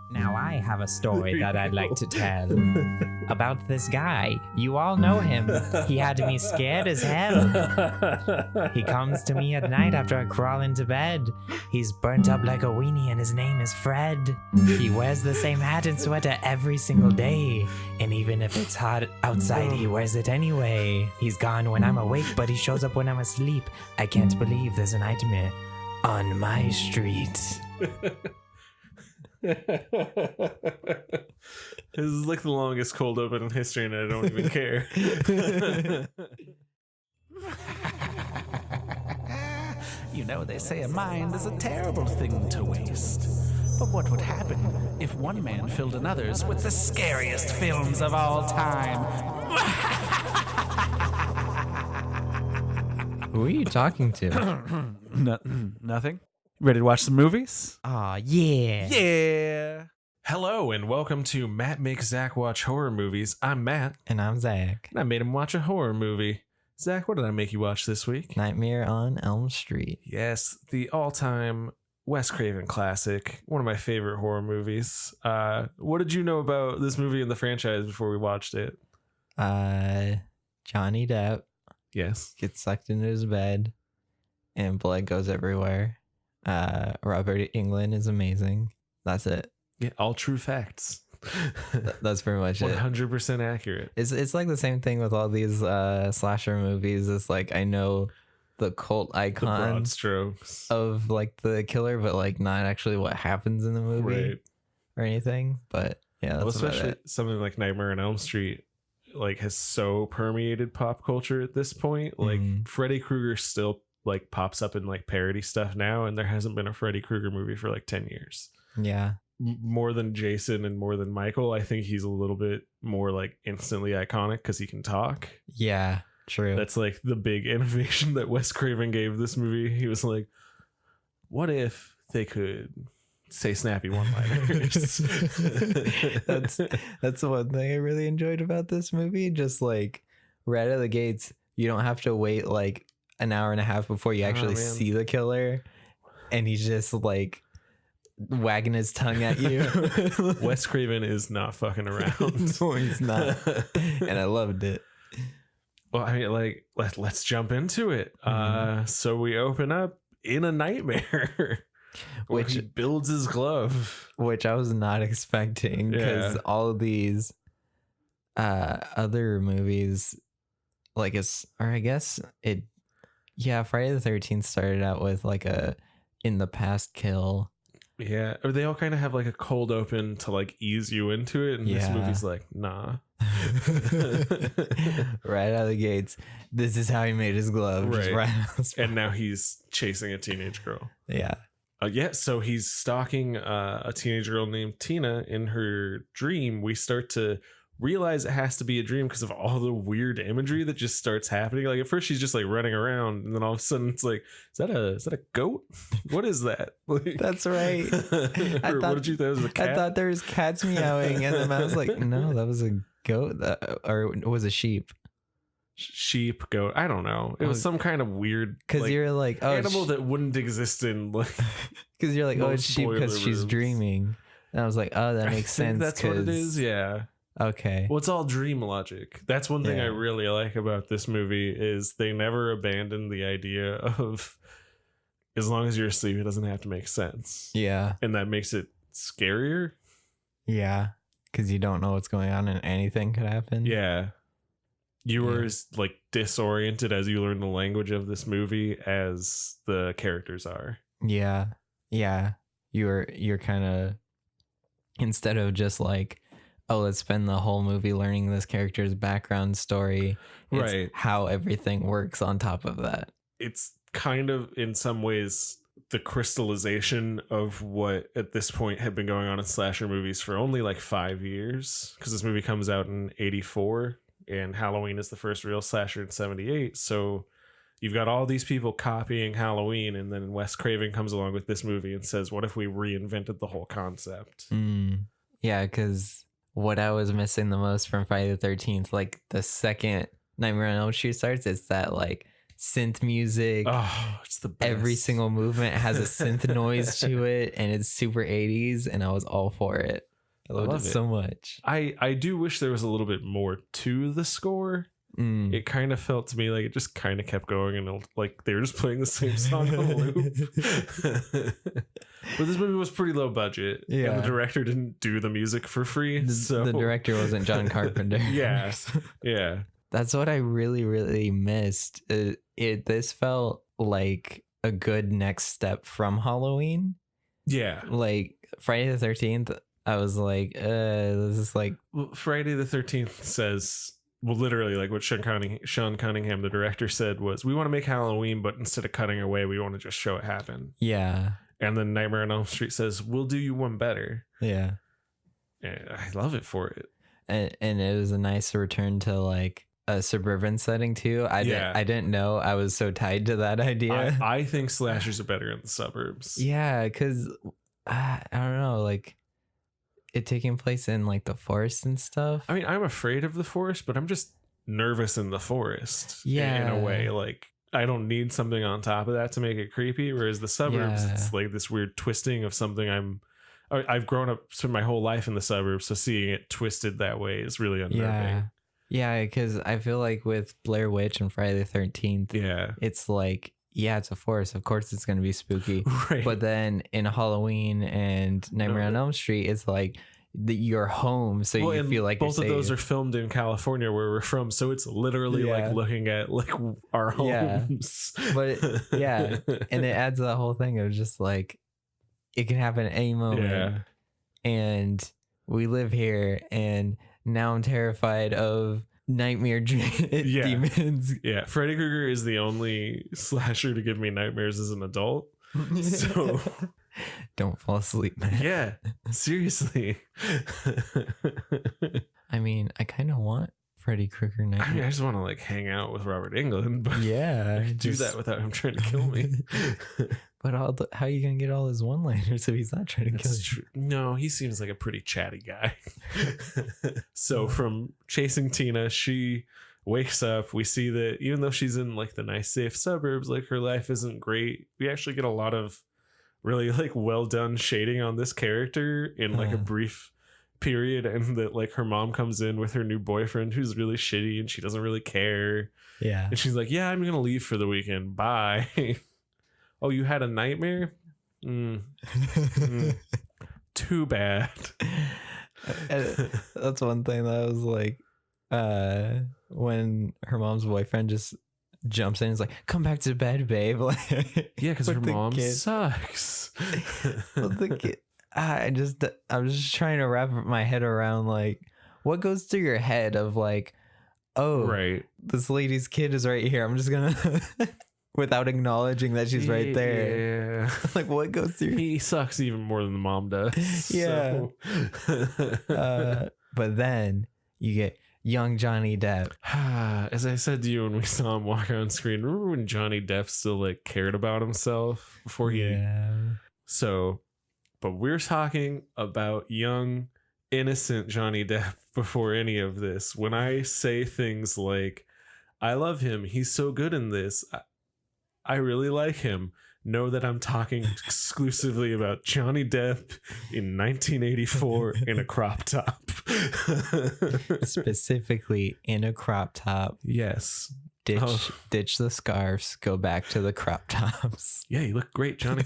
Now I have a story that I'd like to tell about this guy. You all know him. He had me scared as hell. He comes to me at night after I crawl into bed. He's burnt up like a weenie and his name is Fred. He wears the same hat and sweater every single day. And even if it's hot outside, he wears it anyway. He's gone when I'm awake, but he shows up when I'm asleep. I can't believe there's a nightmare on my street. This is like the longest cold open in history, and I don't even care. You know, they say a mind is a terrible thing to waste. But what would happen if one man filled another's with the scariest films of all time? Who are you talking to? Nothing. Ready to watch some movies? Aw, yeah. Yeah. Hello, and welcome to Matt Makes Zach Watch Horror Movies. I'm Matt, And I'm Zach. and I made him watch a horror movie. Zach, what did I make you watch this week? Nightmare on Elm Street. Yes, the all-time Wes Craven classic, one of my favorite horror movies. What did you know about this movie and the franchise before we watched it? Johnny Depp Yes. gets sucked into his bed and blood goes everywhere. Robert Englund is amazing. That's it. Yeah, all true facts. That's pretty much it. 100% accurate. It's like the same thing with all these slasher movies. It's like I know the cult The icon broad strokes. of like the killer, but like not actually what happens in the movie Right. or anything. But yeah, that's about Especially it. something like Nightmare on Elm Street like has so permeated pop culture at this point. Like Freddy Krueger still like pops up in like parody stuff now, and there hasn't been a Freddy Krueger movie for like 10 years. Yeah. More than Jason and more than Michael, I think he's a little bit more like instantly iconic because he can talk. Yeah. True. That's like the big innovation that Wes Craven gave this movie. He was like, what if they could say snappy one-liners? that's the one thing I really enjoyed about this movie. Just like right out of the gates, you don't have to wait like an hour and a half before you actually man. see the killer, and he's just like wagging his tongue at you. Wes Craven is not fucking around. No, he's not. And I loved it. Well, I mean, like, let's jump into it. So we open up in a nightmare, where Which- he builds his glove. Which I was not expecting, because Yeah. all of these other movies, like Friday the 13th started out with like a in the past kill. Yeah, or they all kind of have like a cold open to like ease you into it, and this Yeah. movie's like, nah. Right out of the gates, this is how he made his glove. Just Right. out of the spot. And now he's chasing a teenage girl. Yeah. So he's stalking a teenage girl named Tina in her dream. We start to realize it has to be a dream because of all the weird imagery that just starts happening. Like at first she's just like running around, and then all of a sudden it's like, is that a goat? What is that? Like, That's right. or what did you think it was a cat? I thought there was cats meowing, and then I was like, no, that was a goat, or it was a sheep. Sheep, goat, I don't know. It was some kind of weird Because like, you're like, oh, animal that wouldn't exist in like. because you're like, oh, it's most sheep because boiler she's rooms. dreaming. And I was like, oh, that makes I think sense. that's what it is. Yeah. Okay. Well, it's all dream logic. That's one thing I Yeah. really like about this movie is they never abandon the idea of as long as you're asleep, it doesn't have to make sense. Yeah. And that makes it scarier. Yeah. Because you don't know what's going on and anything could happen. Yeah. You were as like disoriented as you learn the language of this movie as the characters are. Yeah. Yeah. You're kind of, instead of just like, oh, let's spend the whole movie learning this character's background story. It's Right. how everything works on top of that. It's kind of in some ways the crystallization of what at this point had been going on in slasher movies for only like 5 years, because this movie comes out in 84 and Halloween is the first real slasher in 78. So you've got all these people copying Halloween, and then Wes Craven comes along with this movie and says, what if we reinvented the whole concept? Yeah, because what I was missing the most from Friday the 13th, like the second Nightmare on Elm Street starts, it's that like synth music. Oh, it's the best. Every single movement has a synth noise to it, and it's super 80s, and I was all for it. I loved it so much. I do wish there was a little bit more to the score. It kind of felt to me like it just kind of kept going, and like they were just playing the same song on a loop. But this movie was pretty low budget. Yeah. And the director didn't do the music for free. So The director wasn't John Carpenter. Yeah. Yeah. That's what I really, really missed. This felt like a good next step from Halloween. Yeah. Like Friday the 13th, I was like, this is like... Well, Friday the 13th says... Well, literally, like what Sean Cunningham, the director, said was, we want to make Halloween, but instead of cutting away, we want to just show it happen. Yeah. And then Nightmare on Elm Street says, we'll do you one better. Yeah. And I love it for it. And it was a nice return to like a suburban setting too. I didn't know I was so tied to that idea. I think slashers are better in the suburbs. Yeah, because I don't know, like it taking place in like the forest and stuff. I mean, I'm afraid of the forest, but I'm just nervous in the forest. Yeah. In a way, like I don't need something on top of that to make it creepy. Whereas the suburbs, it's like this weird twisting of something I've grown up spent my whole life in the suburbs, so seeing it twisted that way is really unnerving. Yeah, because I feel like with Blair Witch and Friday the 13th, it's like, yeah, it's a forest. Of course it's going to be spooky. Right. But then in Halloween and Nightmare on Elm Street, it's like you're home, so you feel like both you're of those safe. are filmed in California, where we're from, so it's literally like looking at like our homes. But and it adds to the whole thing of just like it can happen at any moment, and we live here, and now I'm terrified of nightmare demons. Yeah, Freddy Krueger is the only slasher to give me nightmares as an adult. So don't fall asleep, man. Yeah, seriously. I mean, I kind of want Freddy Krueger nightmares. I mean, I just want to like hang out with Robert Englund, but do that without him trying to kill me. But how are you gonna get all his one-liners if he's not trying to kill you? True. No, he seems like a pretty chatty guy. So from chasing Tina, she wakes up. We see that even though she's in like the nice safe suburbs, like her life isn't great. We actually get a lot of really like well done shading on this character in like a brief period, and that like her mom comes in with her new boyfriend who's really shitty and she doesn't really care. Yeah. And she's like, yeah, I'm gonna leave for the weekend. Bye. Oh, you had a nightmare? Too bad. That's one thing that was like when her mom's boyfriend just jumps in and is like, come back to bed, babe. Like, yeah, because her mom sucks. The kid, I'm just trying to wrap my head around like what goes through your head of like, oh, right, this lady's kid is right here, I'm just gonna without acknowledging that she's right there. Yeah. Like what goes through? He sucks even more than the mom does. Yeah. So. But then you get young Johnny Depp. As I said to you when we saw him walk on screen, remember when Johnny Depp still like cared about himself before he? Yeah. So, but we're talking about young, innocent Johnny Depp before any of this. When I say things like, "I love him. He's so good in this. I really like him," know that I'm talking exclusively about Johnny Depp in 1984 in a crop top. Specifically in a crop top. Yes. Ditch the scarves, go back to the crop tops. Yeah, you look great, Johnny.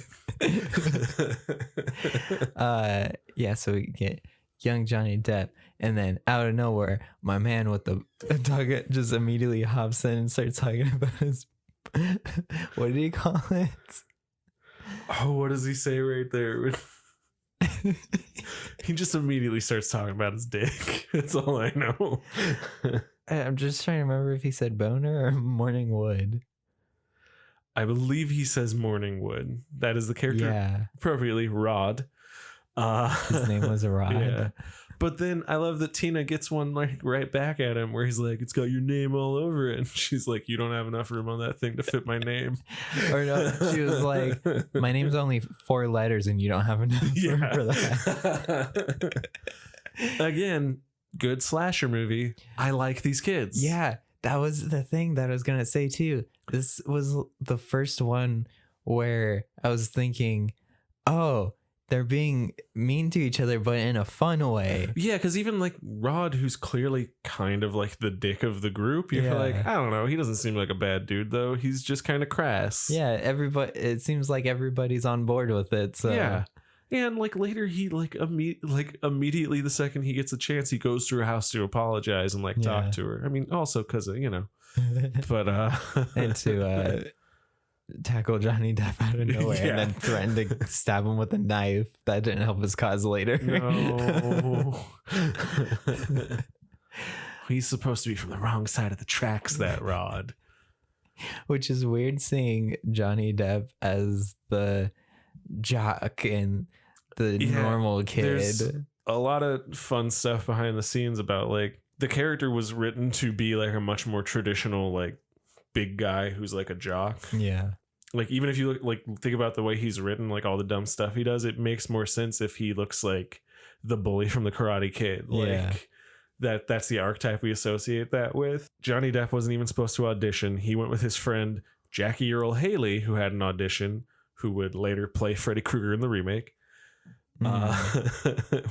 So we get young Johnny Depp, and then out of nowhere, my man with the dog just immediately hops in and starts talking about his what did he call it? Oh, what does he say right there? He just immediately starts talking about his dick. That's all I know. I'm just trying to remember if he said boner or morning wood. I believe he says morning wood. That is the character appropriately, Rod. His name was Rod. Yeah. But then I love that Tina gets one like right back at him where he's like, it's got your name all over it. And she's like, you don't have enough room on that thing to fit my name. Or no, she was like, my name's only 4 letters and you don't have enough room for that. Again, good slasher movie. I like these kids. Yeah. that was the thing that I was gonna say too. This was the first one where I was thinking, oh, they're being mean to each other, but in a fun way. Yeah, because even like Rod, who's clearly kind of like the dick of the group, you're Yeah. like, I don't know, he doesn't seem like a bad dude though. He's just kind of crass. Yeah, everybody. It seems like everybody's on board with it. So Yeah. And like later, he immediately the second he gets a chance, he goes to her house to apologize and like Yeah. talk to her. I mean, also because of, but and to tackle Johnny Depp out of nowhere Yeah. and then threaten to stab him with a knife. That didn't help his cause later. no, he's supposed to be from the wrong side of the tracks. That Rod. Which is weird seeing Johnny Depp as the jock and the normal kid. There's a lot of fun stuff behind the scenes about like the character was written to be like a much more traditional like big guy who's like a jock. Yeah. Like even if you think about the way he's written, like all the dumb stuff he does, it makes more sense if he looks like the bully from the Karate Kid. Like that's the archetype we associate that with. Johnny Depp wasn't even supposed to audition. He went with his friend Jackie Earle Haley, who had an audition, who would later play Freddy Krueger in the remake.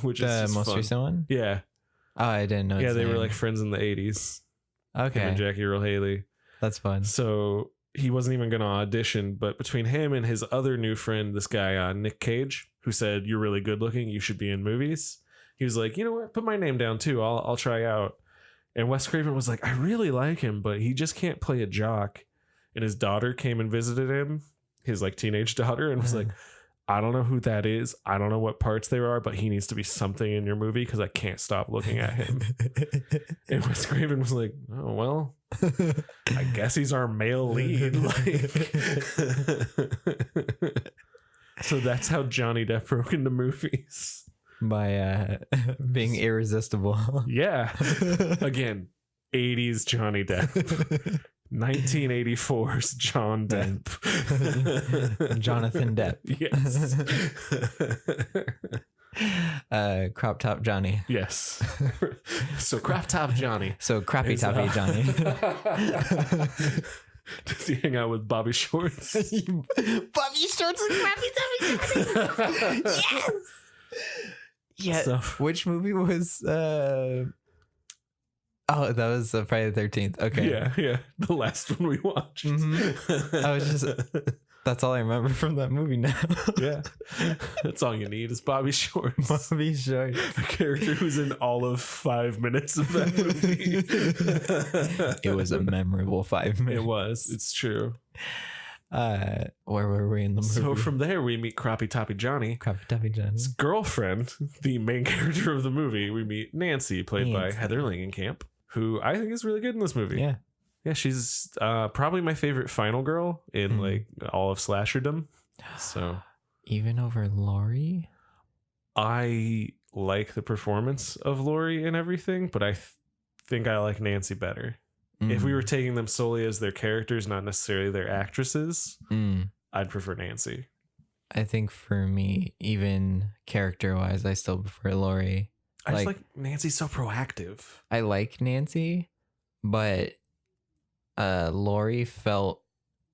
Which is The just most fun. recent one? Yeah. Oh, I didn't know. Yeah, his they were name. like friends in the 80s. Him Okay. and Jackie Earle Haley. That's fun. So he wasn't even going to audition, but between him and his other new friend, this guy, Nick Cage, who said, "You're really good looking. You should be in movies." He was like, "You know what? Put my name down too. I'll try out." And Wes Craven was like, "I really like him, but he just can't play a jock." And his daughter came and visited him, his like teenage daughter, and was like, "I don't know who that is. I don't know what parts there are, but he needs to be something in your movie because I can't stop looking at him." And Wes Craven was like, "Oh, well, I guess he's our male lead." Like, so that's how Johnny Depp broke into movies. By being irresistible. Yeah. Again, 80s Johnny Depp. 1984's John Depp. Jonathan Depp. Yes. Crop Top Johnny. Yes. So Crop Top Johnny. So Croppy is, Toppy Johnny. Does he hang out with Bobby Shorts? Bobby Shorts and Croppy Toppy Johnny. Yes. Yeah. So- Which movie was? Oh, that was Friday the 13th. Okay. Yeah. The last one we watched. I was just. That's all I remember from that movie now. Yeah. That's all you need is Bobby Shorts. Bobby Shorts. The character who's in all of 5 minutes of that movie. It was a memorable 5 minutes. It was. It's true. Where were we in the movie? So from there, we meet Croppy Toppy Johnny. Croppy Toppy Johnny. His girlfriend, the main character of the movie, we meet Nancy, played by Nancy. Heather Langenkamp, who I think is really good in this movie. Yeah. Yeah, she's probably my favorite final girl in like all of slasherdom. So Even over Laurie? I like the performance of Laurie and everything, but I think I like Nancy better. If we were taking them solely as their characters, not necessarily their actresses, I'd prefer Nancy. I think for me, even character-wise, I still prefer Laurie. I just like Nancy's so proactive. I like Nancy, but Laurie felt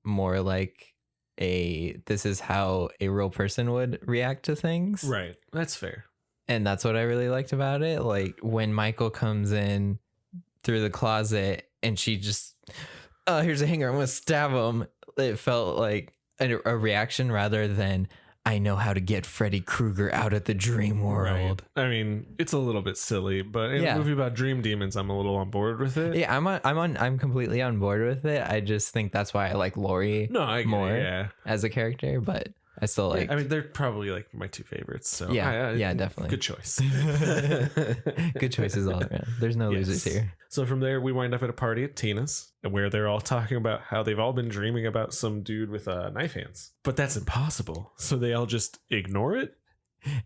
more like this is how a real person would react to things. Right. That's fair. And that's what I really liked about it. Like when Michael comes in through the closet and she just, oh, here's a hanger, I'm going to stab him. It felt like a reaction rather than, I know how to get Freddy Krueger out of the dream world. Right. I mean, it's a little bit silly, but in a movie about dream demons, I'm a little on board with it. Yeah, I'm completely on board with it. I just think that's why I like Laurie more as a character, but I still like. I mean, they're probably like my two favorites. So yeah, definitely. Good choice. Good choices all around. There's no losers here. So from there, we wind up at a party at Tina's, where they're all talking about how they've all been dreaming about some dude with knife hands, but that's impossible. So they all just ignore it.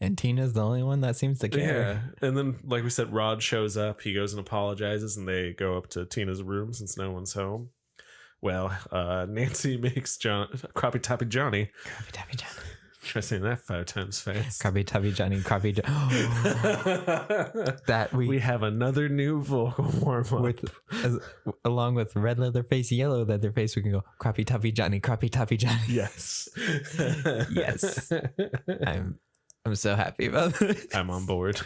And Tina's the only one that seems to care. Yeah. And then, like we said, Rod shows up. He goes and apologizes, and they go up to Tina's room since no one's home. Well, Nancy makes Croppy Toppy Johnny Try saying that 5 times fast. Croppy Toppy Johnny, We have another new vocal warm-up. Along with red Leatherface, yellow Leatherface, we can go Croppy Toppy Johnny, Croppy Toppy Johnny. Yes. Yes. I'm so happy about this. I'm on board.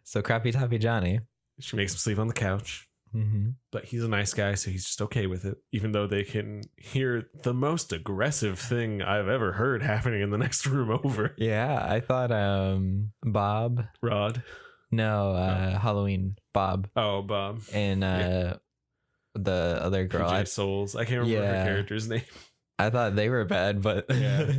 So Croppy Toppy Johnny. She makes him sleep on the couch. Mm-hmm. But he's a nice guy, so he's just okay with it, even though they can hear the most aggressive thing I've ever heard happening in the next room over. Yeah, I thought Rod. Halloween Bob. Oh, Bob. And the other girl. PJ Souls. I can't remember her character's name. I thought they were bad, but yeah.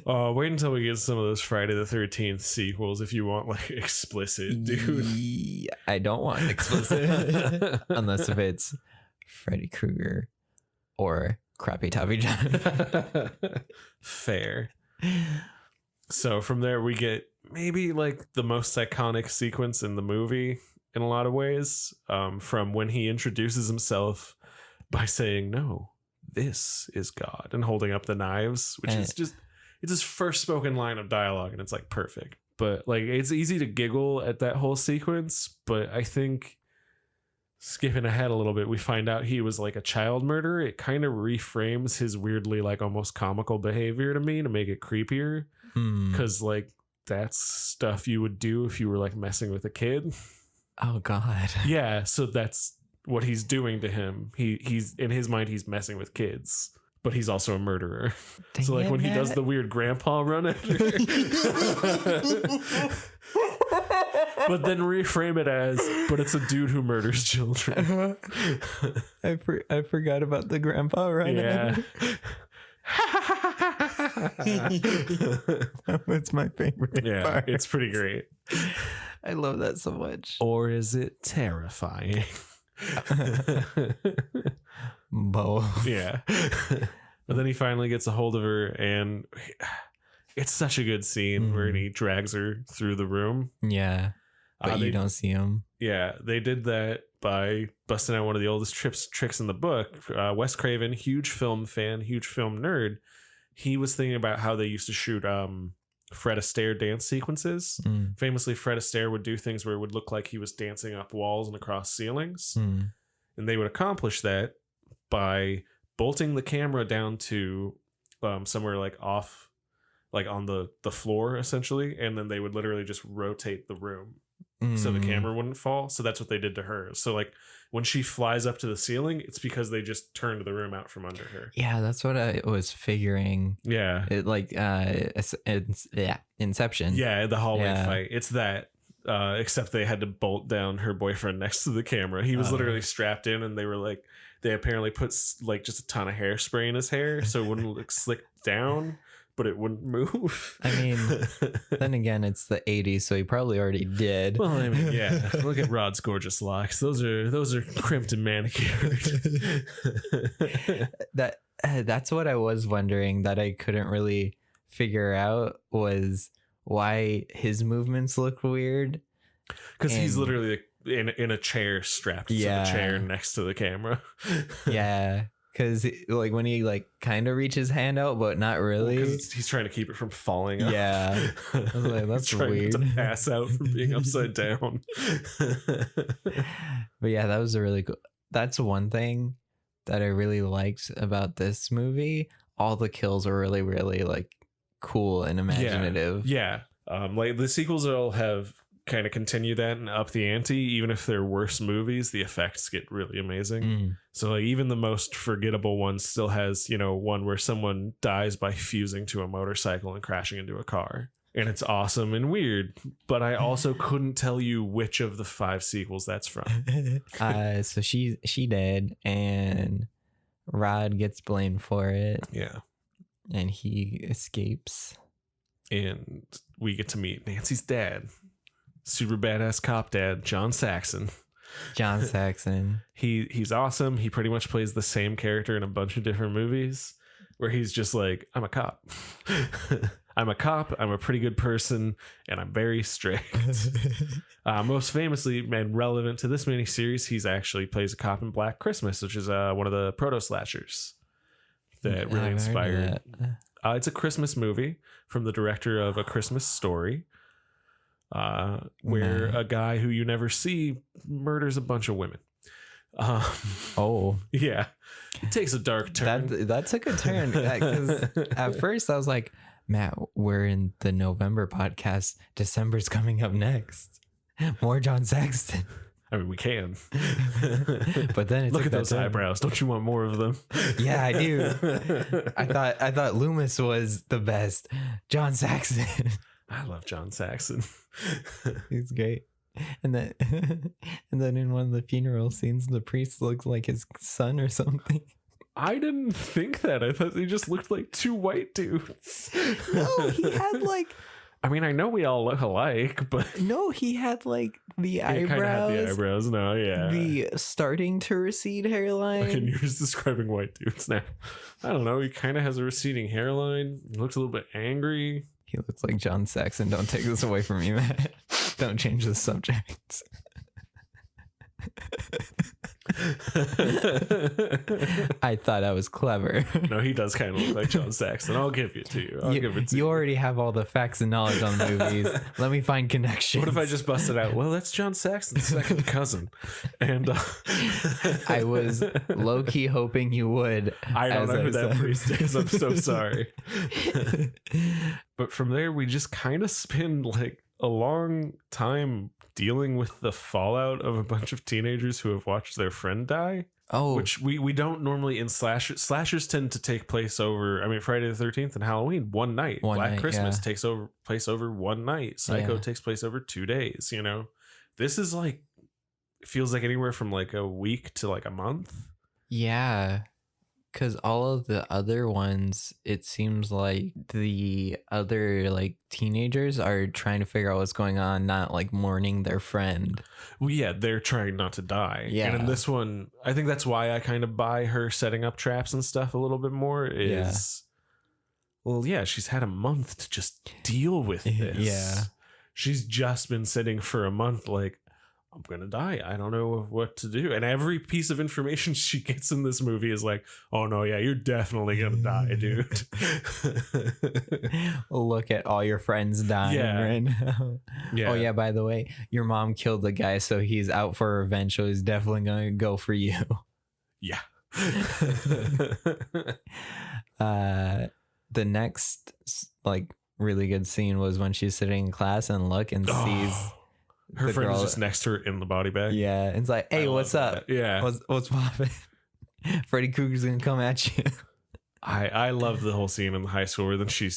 Wait until we get some of those Friday the 13th sequels if you want like explicit, dude. I don't want explicit unless if it's Freddy Krueger or Croppy Toppy Johnny. Fair. So from there we get maybe like the most iconic sequence in the movie in a lot of ways, from when he introduces himself by saying, "No, this is God," and holding up the knives, which is just, it's his first spoken line of dialogue, and it's like perfect. But like, it's easy to giggle at that whole sequence, but I think skipping ahead a little bit, we find out he was like a child murderer. It kind of reframes his weirdly like almost comical behavior to me to make it creepier, because like that's stuff you would do if you were like messing with a kid. Oh God. Yeah, so that's what he's doing to him. He's in his mind, he's messing with kids, but he's also a murderer. Dang so like it, when he Matt. does the weird grandpa run at her, but then reframe it as, but it's a dude who murders children. I forgot about the grandpa run. Yeah. That's my favorite Yeah, part. it's pretty great. I love that so much. Or is it terrifying? Both. Yeah. But then he finally gets a hold of her, and it's such a good scene where he drags her through the room. Yeah. But you don't see him. Yeah, they did that by busting out one of the oldest tricks in the book. Wes Craven, huge film fan, huge film nerd. He was thinking about how they used to shoot Fred Astaire dance sequences. Famously, Fred Astaire would do things where it would look like he was dancing up walls and across ceilings. And they would accomplish that by bolting the camera down to somewhere like off, like on the floor, essentially. And then they would literally just rotate the room so the camera wouldn't fall. So that's what they did to her. So like when she flies up to the ceiling, it's because they just turned the room out from under her. Yeah, that's what I was figuring. Yeah. It like Inception. Yeah, the hallway fight. It's that. Except they had to bolt down her boyfriend next to the camera. He was literally strapped in, and they apparently put like just a ton of hairspray in his hair so it wouldn't look slicked down, but it wouldn't move. I mean, then again, it's the 80s, so he probably already did. Well, I mean, yeah. Look at Rod's gorgeous locks. Those are crimped and manicured. That's what I was wondering that I couldn't really figure out was why his movements look weird. Because he's literally in a chair strapped to the chair next to the camera. Yeah. Because like when he like kind of reaches hand out, but not really. Because he's trying to keep it from falling up. Yeah. I was like, that's trying weird. to pass out from being upside down. But yeah, that was a really cool. That's one thing that I really liked about this movie. All the kills are really, really like cool and imaginative. Yeah. Like the sequels all have kind of continued that and up the ante. Even if they're worse movies, the effects get really amazing. So like even the most forgettable one still has, one where someone dies by fusing to a motorcycle and crashing into a car. And it's awesome and weird, but I also couldn't tell you which of the 5 sequels that's from. So she did, and Rod gets blamed for it. Yeah. And he escapes. And we get to meet Nancy's dad. Super badass cop dad, John Saxon. John Saxon. He's awesome. He pretty much plays the same character in a bunch of different movies where he's just like, I'm a cop. I'm a cop. I'm a pretty good person, and I'm very strict. Most famously and relevant to this miniseries, he's actually plays a cop in Black Christmas, which is one of the proto slashers that really inspired. It's a Christmas movie from the director of A Christmas Story, where a guy who you never see murders a bunch of women. Yeah, it takes a dark turn. That took a turn, because at first I was like, Matt, we're in the November podcast. December's coming up next. More John Saxon. I mean, we can. But then look at those eyebrows. Don't you want more of them? Yeah, I do. I thought Loomis was the best. John Saxon. I love John Saxon. He's great. And then in one of the funeral scenes, the priest looks like his son or something. I didn't think that. I thought they just looked like two white dudes. No, he had like... I mean, I know we all look alike, but... No, he had like the eyebrows. Kind of had the eyebrows, no, yeah. The starting to recede hairline. Okay, you're just describing white dudes now. I don't know. He kind of has a receding hairline. He looks a little bit angry. He looks like John Saxon. Don't take this away from me, Matt. Don't change the subject. I thought I was clever. No, he does kind of look like John Saxon. I'll give it to you. You already have all the facts and knowledge on the movies. Let me find connections. What if I just busted out? Well, that's John Saxon's second cousin. And I was low-key hoping you would. I don't know who that priest is. I'm so sorry. But from there, we just kind of spend like a long time dealing with the fallout of a bunch of teenagers who have watched their friend die. Oh, which we don't normally in slashers tend to take place over. I mean, Friday the 13th and Halloween one night. Black Christmas takes place over one night. Psycho takes place over 2 days. You know, this is like, it feels like anywhere from like a week to like a month. Yeah. Because all of the other ones, it seems like the other like teenagers are trying to figure out what's going on, not like mourning their friend. Well, yeah, they're trying not to die. Yeah. And in this one, I think that's why I kind of buy her setting up traps and stuff a little bit more is, well, yeah, she's had a month to just deal with this. Yeah. She's just been sitting for a month like, I'm gonna die. I don't know what to do. And every piece of information she gets in this movie is like, oh no, yeah, you're definitely gonna die, dude. Look at all your friends dying right now. Yeah. Oh yeah, by the way, your mom killed the guy, so he's out for revenge, so he's definitely gonna go for you. Yeah. The next like really good scene was when she's sitting in class and sees her friend is just next to her in the body bag. Yeah. And it's like, hey, what's up? That. Yeah. What's poppin'? Freddy Krueger's gonna come at you. I love the whole scene in the high school where then she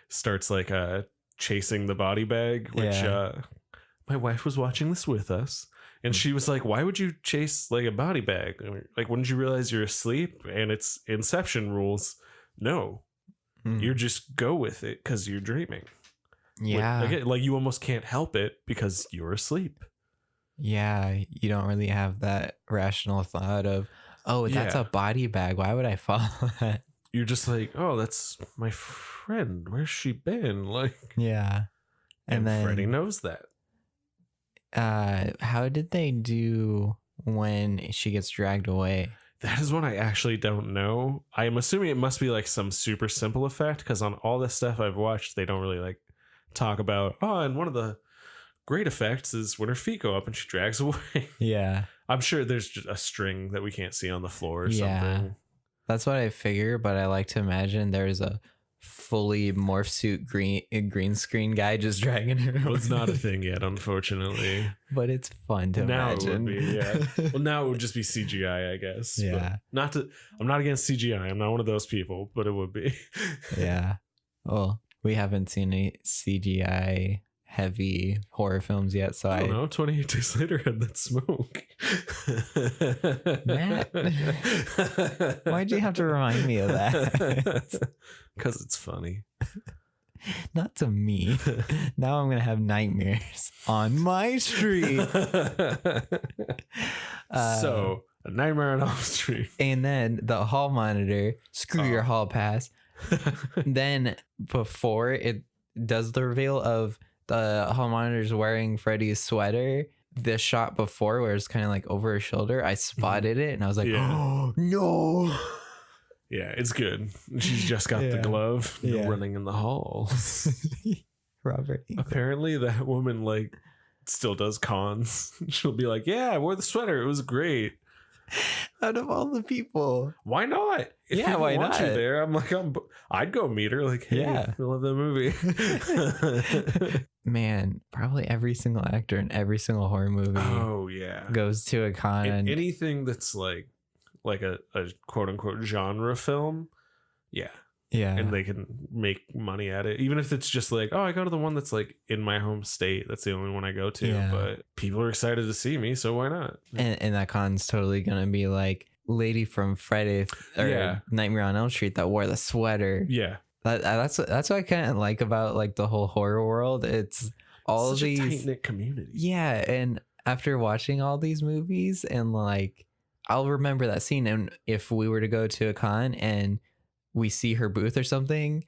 starts like chasing the body bag, which my wife was watching this with us. And she was like, why would you chase like a body bag? Like, wouldn't you realize you're asleep? And it's Inception rules. No. You just go with it because you're dreaming. Yeah. Like you almost can't help it because you're asleep. Yeah. You don't really have that rational thought of, oh, that's a body bag. Why would I follow that? You're just like, oh, that's my friend. Where's she been? Like, yeah. And then Freddy knows that. How did they do when she gets dragged away? That is one I actually don't know. I am assuming it must be like some super simple effect because on all the stuff I've watched, they don't really like talk about, and one of the great effects is when her feet go up and she drags away. Yeah. I'm sure there's just a string that we can't see on the floor or something. That's what I figure, but I like to imagine there's a fully morph suit green screen guy just dragging her. Well, it's not a thing yet, unfortunately. But it's fun to imagine. It would be, yeah. Well, now it would just be CGI, I guess. Yeah. But I'm not against CGI. I'm not one of those people, but it would be. Yeah. Well, we haven't seen any CGI heavy horror films yet, so I don't know. 28 Days Later had that smoke. Matt, why'd you have to remind me of that? Because it's funny. Not to me. Now I'm gonna have nightmares on my street. So A Nightmare on Elm Street, and then the hall monitor. Screw your hall pass. Then before it does the reveal of the hall monitor's wearing Freddy's sweater, the shot before where it's kind of like over her shoulder, I spotted it and I was like, oh no. Yeah, it's good. She's just got the glove. No running in the halls. Robert. Apparently that woman like still does cons. She'll be like, yeah, I wore the sweater. It was great. Out of all the people. Why not? If Yeah, people why want not? you there, I'm like, I'd go meet her. Like, hey, Yeah. I love that movie. Man, probably every single actor in every single horror movie Oh yeah. goes to a con. And anything that's like a quote unquote genre film. Yeah. Yeah. And they can make money at it, even if it's just like, oh, I go to the one that's like in my home state. That's the only one I go to. Yeah. But people are excited to see me, so why not? And that con's totally gonna be like lady from Friday or Nightmare on Elm Street that wore the sweater. Yeah, that's what I kind of like about like the whole horror world. It's all such these a tight-knit community. Yeah, and after watching all these movies, and like I'll remember that scene. And if we were to go to a con and we see her booth or something,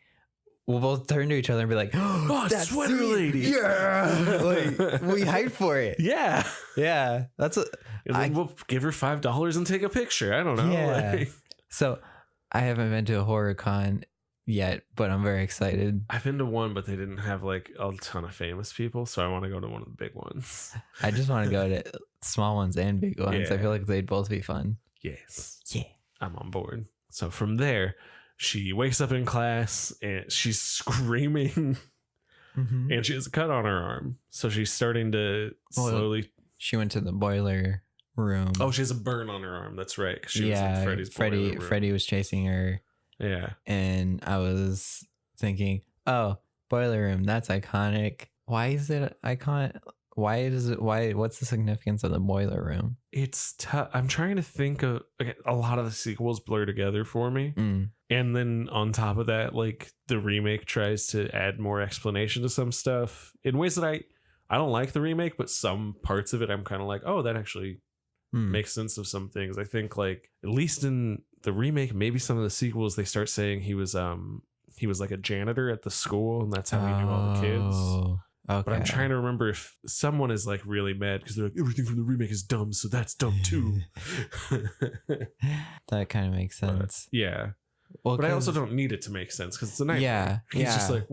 we'll both turn to each other and be like, oh, that sweater lady. Yeah. Like, we hype for it. Yeah. Yeah. That's what And then we'll give her $5 and take a picture. I don't know. Yeah. Like, so I haven't been to a horror con yet, but I'm very excited. I've been to one, but they didn't have like a ton of famous people. So I want to go to one of the big ones. I just want to go to small ones and big ones. I Yeah. feel like they'd both be fun. Yes. Yeah. I'm on board. So from there, she wakes up in class and she's screaming Mm-hmm. and she has a cut on her arm. So she's starting to slowly. She went to the boiler room. Oh, she has a burn on her arm. That's right. 'Cause she was in Freddy's boiler room. Freddie was chasing her. Yeah. And I was thinking, oh, boiler room, that's iconic. Why is it iconic? What's the significance of the boiler room? It's tough. I'm trying to think of a lot of the sequels blur together for me. And then on top of that, like the remake tries to add more explanation to some stuff in ways that I don't like the remake, but some parts of it I'm kind of like, oh, that actually makes sense of some things. I think like at least in the remake, maybe some of the sequels, they start saying he was like a janitor at the school and that's how he knew all the kids. Okay. But I'm trying to remember if someone is like really mad because they're like, everything from the remake is dumb, so that's dumb too. That kind of makes sense. But, yeah. Well, but I also don't need it to make sense because it's a nightmare. Yeah. He's just like,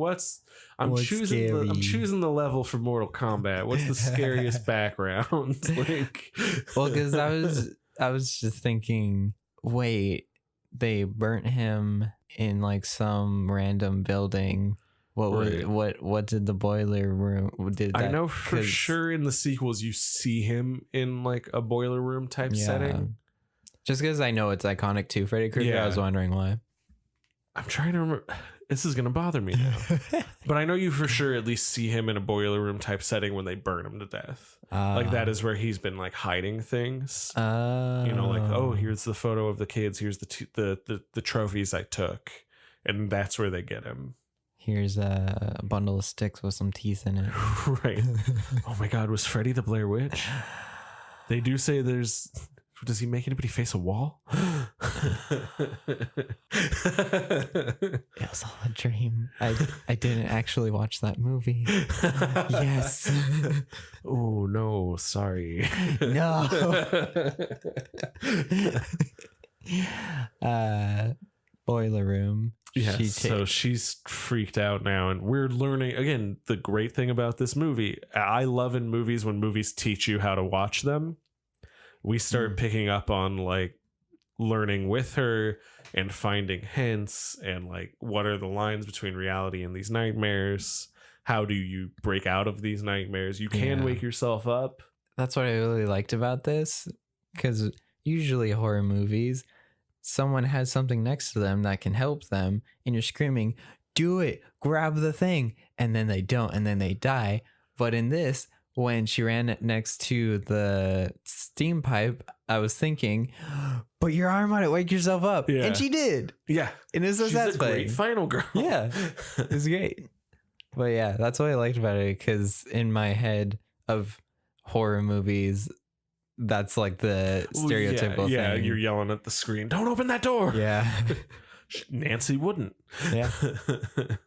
I'm choosing the level for Mortal Kombat. What's the scariest background? Like, well, because I was just thinking, wait, they burnt him in like some random building. What did the boiler room did that? I know for sure in the sequels you see him in like a boiler room type setting. Just because I know it's iconic too, Freddy Krueger. I was wondering why. I'm trying to remember. This is gonna bother me now. But I know you for sure at least see him in a boiler room type setting when they burn him to death. Like that is where he's been like hiding things. You know, like, oh, here's the photo of the kids. Here's the trophies I took, and that's where they get him. Here's a bundle of sticks with some teeth in it. Right. Oh my God, was Freddy the Blair Witch? They do say there's... Does he make anybody face a wall? It was all a dream. I didn't actually watch that movie. Yes. Oh no, sorry. No. Boiler room. Yeah, so she's freaked out now, and we're learning again. The great thing about this movie, I love in movies when movies teach you how to watch them. We start picking up on like learning with her and finding hints and like what are the lines between reality and these nightmares. How do you break out of these nightmares? You can wake yourself up. That's what I really liked about this, because usually horror movies, someone has something next to them that can help them, and you're screaming, do it, grab the thing, and then they don't, and then they die. But in this, when she ran next to the steam pipe, I was thinking, put your arm on it, wake yourself up. Yeah. And she did. Yeah. And it was so She's a satisfying. great final girl. Yeah. It was great. But yeah, that's what I liked about it, because in my head of horror movies, that's like the stereotypical thing. Yeah, you're yelling at the screen, don't open that door. Yeah. Nancy wouldn't. Yeah.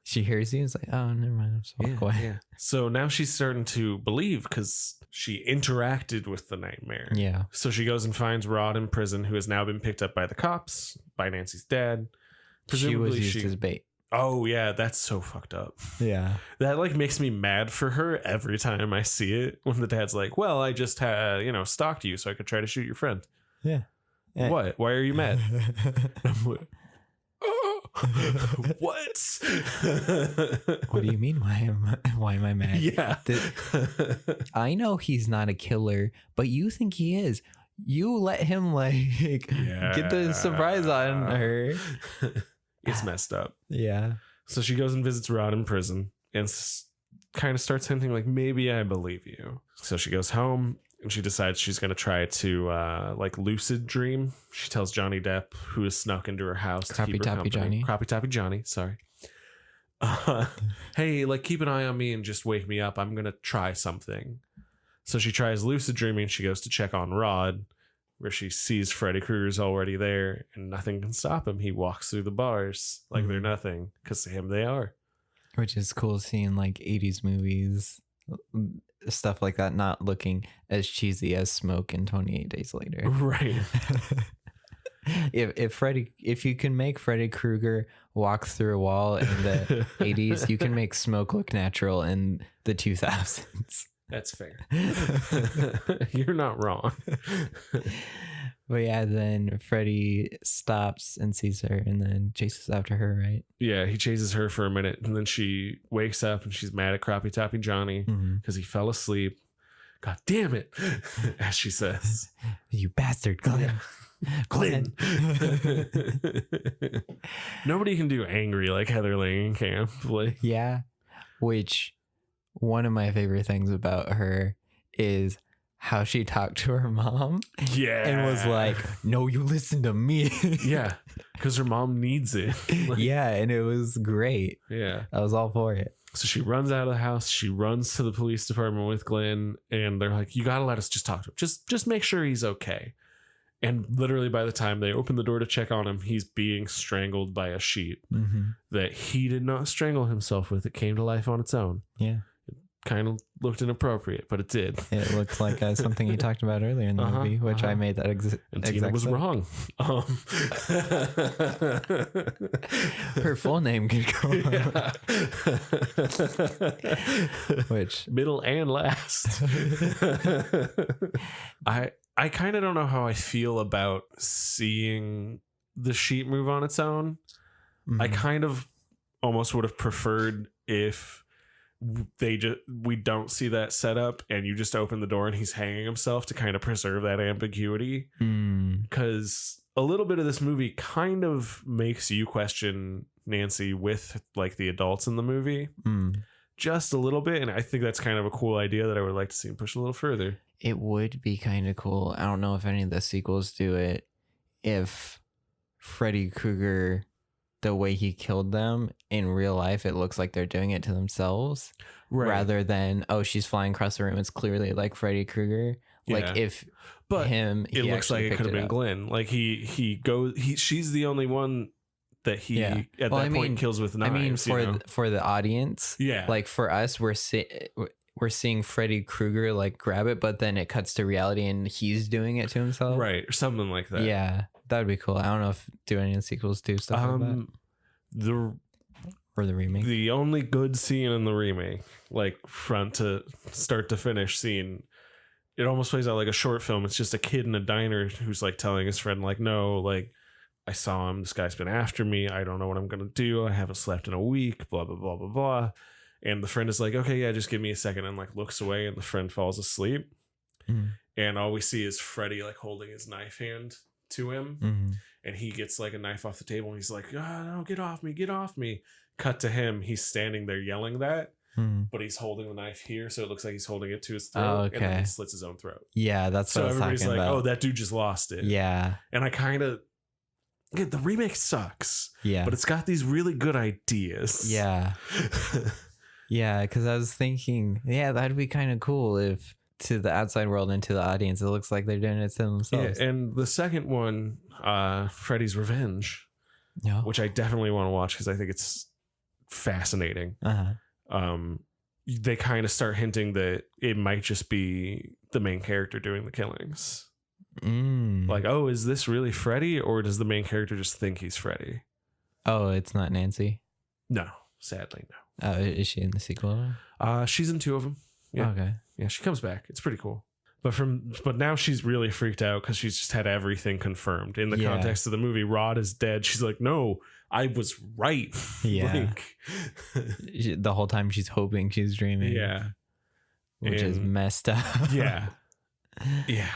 She hears you and is like, oh, never mind. Just walk away. Yeah. So now she's starting to believe because she interacted with the nightmare. Yeah. So she goes and finds Rod in prison, who has now been picked up by the cops, by Nancy's dad. She was used as bait. Oh, yeah. That's so fucked up. Yeah. That like makes me mad for her every time I see it. When the dad's like, well, I just had, stalked you so I could try to shoot your friend. Yeah. What? Why are you mad? What? What do you mean? Why am I mad? Yeah. I know he's not a killer, but you think he is. You let him get the surprise on her. It's messed up. Yeah. So she goes and visits Rod in prison and kind of starts hinting like, maybe I believe you. So she goes home and she decides she's going to try to lucid dream. She tells Johnny Depp, who has snuck into her house, Croppy Toppy Johnny. Croppy Toppy Johnny, sorry. Hey, keep an eye on me and just wake me up. I'm going to try something. So she tries lucid dreaming. She goes to check on Rod, where she sees Freddy Krueger's already there and nothing can stop him. He walks through the bars like they're nothing, because to him they are. Which is cool seeing 80s movies, stuff like that, not looking as cheesy as Smoke in 28 Days Later. Right. If you can make Freddy Krueger walk through a wall in the 80s, you can make Smoke look natural in the 2000s. That's fair. You're not wrong. But yeah, then Freddy stops and sees her and then chases after her, right? Yeah, he chases her for a minute and then she wakes up and she's mad at Croppy Toppy Johnny because he fell asleep. God damn it, as she says. You bastard, Glenn. Yeah. Glenn. Nobody can do angry like Heather Langenkamp. Yeah, which one of my favorite things about her is how she talked to her mom. Yeah. And was like, no, you listen to me. Yeah. Because her mom needs it. Yeah. And it was great. Yeah. I was all for it. So she runs out of the house. She runs to the police department with Glenn. And they're like, you got to let us just talk to him. Just make sure he's okay. And literally by the time they open the door to check on him, he's being strangled by a sheet that he did not strangle himself with. It came to life on its own. Yeah. Kind of looked inappropriate, but it did. It looked like something he talked about earlier in the movie, which I made that and Tina was wrong. Her full name could go which middle and last. I kind of don't know how I feel about seeing the sheet move on its own. I kind of almost would have preferred if we don't see that setup and you just open the door and he's hanging himself to kind of preserve that ambiguity, because a little bit of this movie kind of makes you question Nancy with the adults in the movie just a little bit, and I think that's kind of a cool idea that I would like to see him push a little further. It would be kind of cool. I don't know if any of the sequels do it, if Freddy Krueger, the way he killed them in real life, it looks like they're doing it to themselves, rather than, oh, she's flying across the room, it's clearly like Freddy Krueger. Yeah. It looks like it could have been Glenn. She's the only one that he at that point kills with knives. I mean, for the audience, for us, we're seeing Freddy Krueger grab it, but then it cuts to reality and he's doing it to himself, right, or something like that. Yeah. That would be cool. I don't know if any of the sequels do stuff like that. Or the remake. The only good scene in the remake, front to start to finish scene, it almost plays out like a short film. It's just a kid in a diner who's telling his friend, no, I saw him. This guy's been after me. I don't know what I'm going to do. I haven't slept in a week, blah, blah, blah, blah, blah. And the friend is like, okay, yeah, just give me a second, and looks away, and the friend falls asleep. And all we see is Freddy holding his knife hand to him, and he gets a knife off the table and he's like, no, get off me. Cut to him, he's standing there yelling that, but he's holding the knife here, so it looks like he's holding it to his throat. And then he slits his own throat. Yeah, that's what I was talking about. So everybody's like, oh, that dude just lost it. Yeah. And I kind of the remake sucks, but it's got these really good ideas. Yeah, because I was thinking, that'd be kind of cool if to the outside world and to the audience, it looks like they're doing it to themselves. Yeah, and the second one, Freddy's Revenge, No. which I definitely want to watch because I think it's fascinating. They kind of start hinting that it might just be the main character doing the killings. Like, oh, is this really Freddy, or does the main character just think he's Freddy? Oh, it's not Nancy? No, sadly, no. Is she in the sequel? She's in 2 of them. Yeah. Okay. Yeah, she comes back. It's pretty cool. But now she's really freaked out because she's just had everything confirmed. In the context of the movie, Rod is dead. She's like, no, I was right. Yeah. The whole time she's hoping she's dreaming. Yeah. Which is messed up. Yeah. Yeah.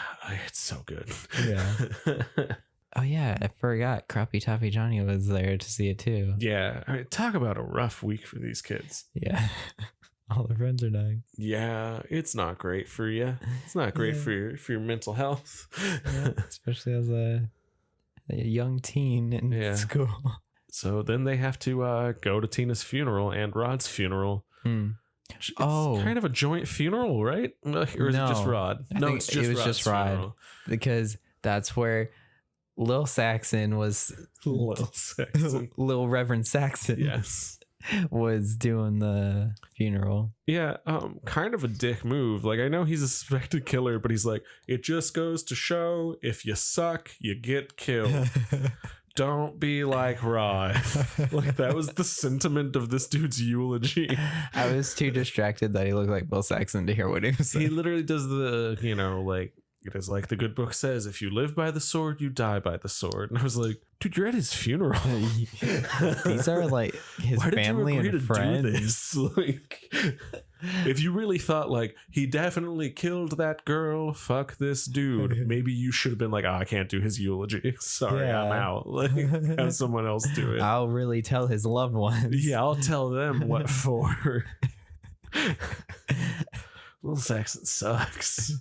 It's so good. Yeah. Oh, yeah. I forgot. Croppy Toppy Johnny was there to see it too. Yeah. I mean, talk about a rough week for these kids. Yeah. All their friends are dying. Yeah, it's not great for you. It's not great for your mental health. Yeah, especially as a young teen in school. So then they have to go to Tina's funeral and Rod's funeral. It's kind of a joint funeral, right? Or is it just Rod? No, it's just Rod's funeral. Because that's where Lil Saxon was. Lil Reverend Saxon. Yes. Was doing the funeral. Yeah, kind of a dick move. Like, I know he's a suspected killer, but he's like, it just goes to show if you suck, you get killed. Don't be like Rod. Like, that was the sentiment of this dude's eulogy. I was too distracted that he looked like Bill Saxon to hear what he was saying. He literally does the, like, it is like the good book says, if you live by the sword, you die by the sword. And I was like, dude, you're at his funeral. These are like his family and friends. Like, if you really thought like he definitely killed that girl, fuck this dude, maybe you should have been like, oh, I can't do his eulogy. Sorry, I'm out. Like, have someone else do it. I'll really tell his loved ones. Yeah, I'll tell them what for. Little Saxon sucks.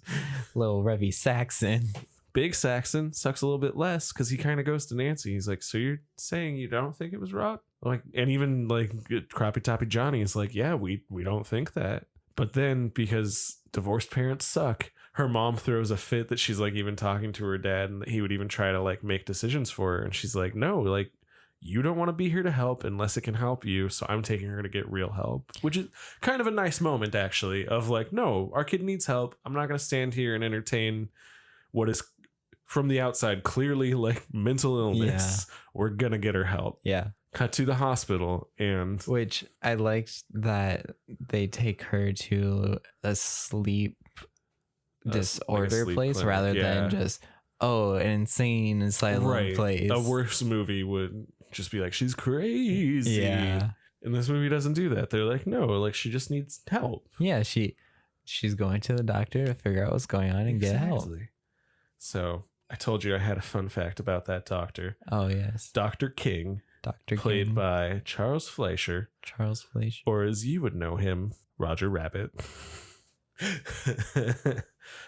Little Revy Saxon. Big Saxon sucks a little bit less because he kind of goes to Nancy. He's like, so you're saying you don't think it was Rod? Like, and even like Croppy Toppy Johnny is like, yeah, we don't think that. But then because divorced parents suck, her mom throws a fit that she's like even talking to her dad and he would even try to like make decisions for her. And she's like, no, like, you don't want to be here to help unless it can help you. So I'm taking her to get real help, which is kind of a nice moment, actually, of like, no, our kid needs help. I'm not going to stand here and entertain what is from the outside clearly like mental illness. We're going to get her help. Yeah. Cut to the hospital. And which I liked that they take her to a sleep disorder like place clinic, rather than just, an insane asylum place. A worse movie would just be like, she's crazy. Yeah. And this movie doesn't do that. They're like, no, like she just needs help. Yeah, she's going to the doctor to figure out what's going on and get help. So I told you I had a fun fact about that doctor. Oh, yes. Dr. King. Played by Charles Fleischer. Or as you would know him, Roger Rabbit.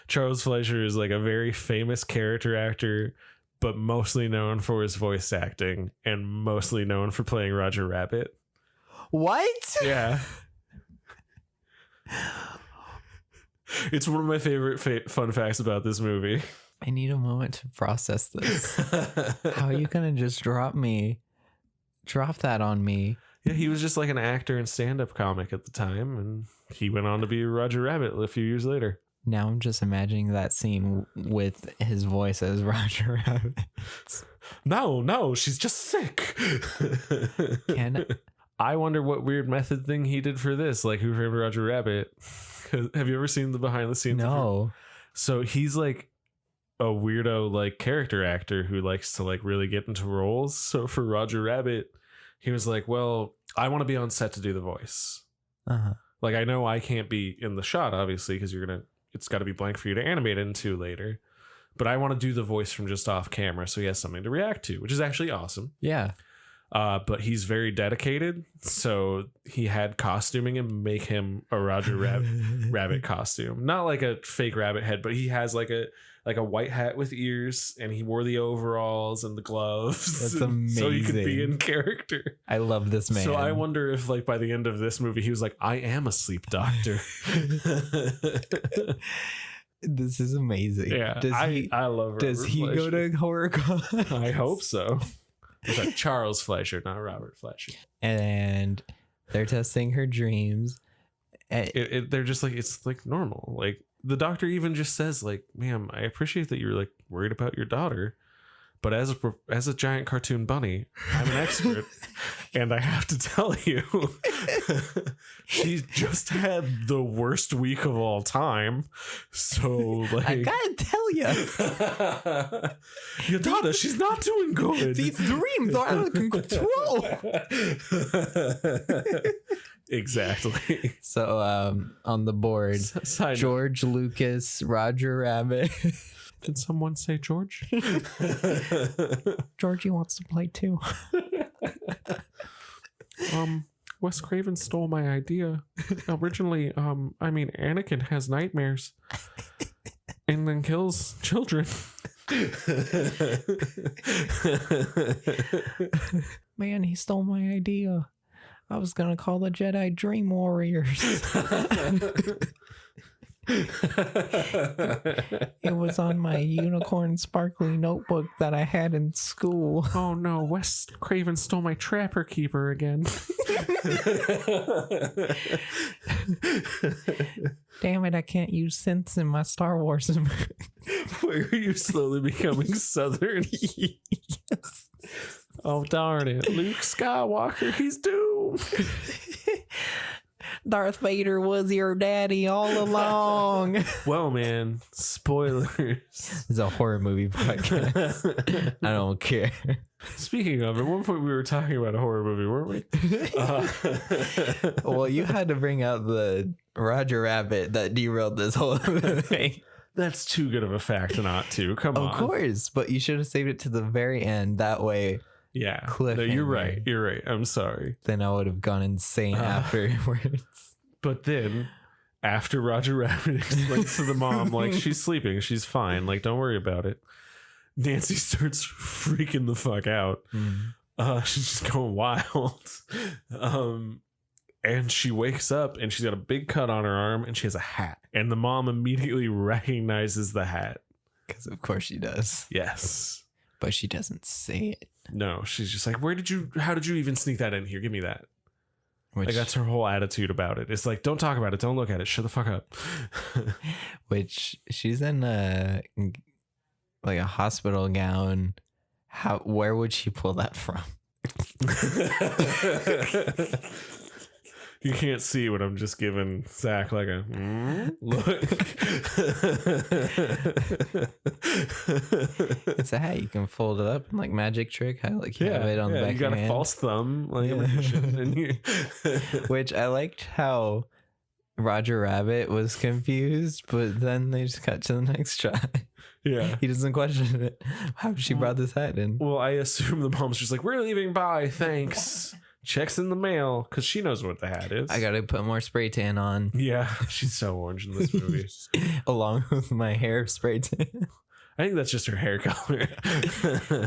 Charles Fleischer is like a very famous character actor, but mostly known for his voice acting and mostly known for playing Roger Rabbit. What? Yeah. It's one of my favorite fun facts about this movie. I need a moment to process this. How are you going to just drop that on me? Yeah, he was just like an actor and stand-up comic at the time, and he went on to be Roger Rabbit a few years later. Now I'm just imagining that scene with his voice as Roger Rabbit. No, she's just sick. I wonder what weird method thing he did for this, like Who Framed Roger Rabbit. Have you ever seen the behind the scenes? No. So he's like a weirdo like character actor who likes to like really get into roles. So for Roger Rabbit, he was like, well, I want to be on set to do the voice. Like, I know I can't be in the shot, obviously, because it's got to be blank for you to animate into later. But I want to do the voice from just off camera so he has something to react to, which is actually awesome. Yeah. But he's very dedicated. So he had costuming him make him a Roger Rabbit costume. Not like a fake rabbit head, but he has like a white hat with ears, and he wore the overalls and the gloves. That's amazing. So he could be in character. I love this man. So I wonder if like by the end of this movie, he was like, I am a sleep doctor. This is amazing. Yeah. I love Does he go to HorrorCon? I hope so. I'm sorry, Charles Fleischer, not Robert Fleischer. And they're testing her dreams. They're just like, it's like normal. Like the doctor even just says like, ma'am, I appreciate that you're like worried about your daughter, but as a giant cartoon bunny, I'm an expert, and I have to tell you, she just had the worst week of all time. So, like, I gotta tell you, your daughter, she's not doing good. these dreams are out of control. Exactly. So, on the board, George Lucas, Roger Rabbit. Did someone say George? Georgie wants to play too. Wes Craven stole my idea. Originally, Anakin has nightmares and then kills children. Man, he stole my idea. I was gonna call the Jedi Dream Warriors. It was on my unicorn sparkly notebook that I had in school. Oh no, Wes Craven stole my Trapper Keeper again. Damn it, I can't use synths in my Star Wars movie. Where are you slowly becoming Southern? Yes. Oh darn it. Luke Skywalker, he's doomed. Darth Vader was your daddy all along. Well, man, spoilers. It's a horror movie podcast. I don't care. Speaking of, at one point we were talking about a horror movie, weren't we? Well, you had to bring out the Roger Rabbit that derailed this whole thing. That's too good of a fact not to. Come on. Of course, but you should have saved it to the very end. That way, yeah. Cliffhanger. No, you're right. You're right. I'm sorry. Then I would have gone insane afterwards. But then, after Roger Rabbit explains to the mom, like, she's sleeping, she's fine, like, don't worry about it, Nancy starts freaking the fuck out. She's just going wild. And she wakes up and she's got a big cut on her arm and she has a hat. And the mom immediately recognizes the hat. Because of course she does. Yes. But she doesn't say it. No, she's just like, how did you even sneak that in here? Give me that. Like, that's her whole attitude about it. It's like, don't talk about it. Don't look at it. Shut the fuck up. Which she's in a hospital gown. Where would she pull that from? You can't see what I'm just giving Zach like a look. It's a hat. You can fold it up and like magic trick. How like you have it on the back you got of your a hand. false thumb. Like, Which I liked how Roger Rabbit was confused, but then they just cut to the next shot. Yeah. He doesn't question it. How she brought this hat in. Well, I assume the mom's just like, we're leaving, bye, thanks. Checks in the mail, because she knows what the hat is. I gotta put more spray tan on. Yeah, she's so orange in this movie. Along with my hair spray tan. I think that's just her hair color.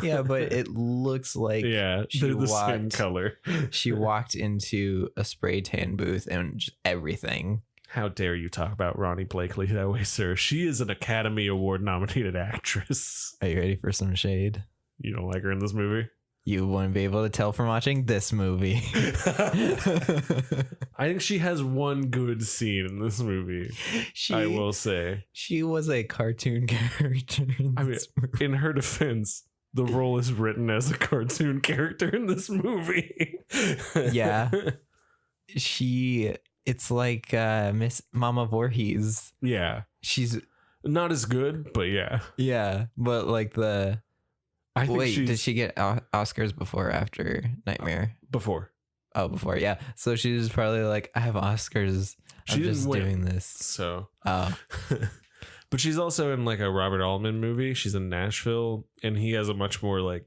Yeah, but it looks like they're the skin color. She walked into a spray tan booth and just everything. How dare you talk about Ronnie Blakely that way, sir? She is an Academy Award nominated actress. Are you ready for some shade? You don't like her in this movie? You wouldn't be able to tell from watching this movie. I think she has one good scene in this movie. I will say. She was a cartoon character. In her defense, the role is written as a cartoon character in this movie. Yeah. It's like Miss Mama Voorhees. Yeah. She's not as good, but yeah. Yeah, but like did she get Oscars before or after Nightmare? Before. Oh, before, yeah. So she was probably like, I have Oscars. She I'm didn't just win, doing this. So. Oh. But she's also in like a Robert Altman movie. She's in Nashville, and he has a much more like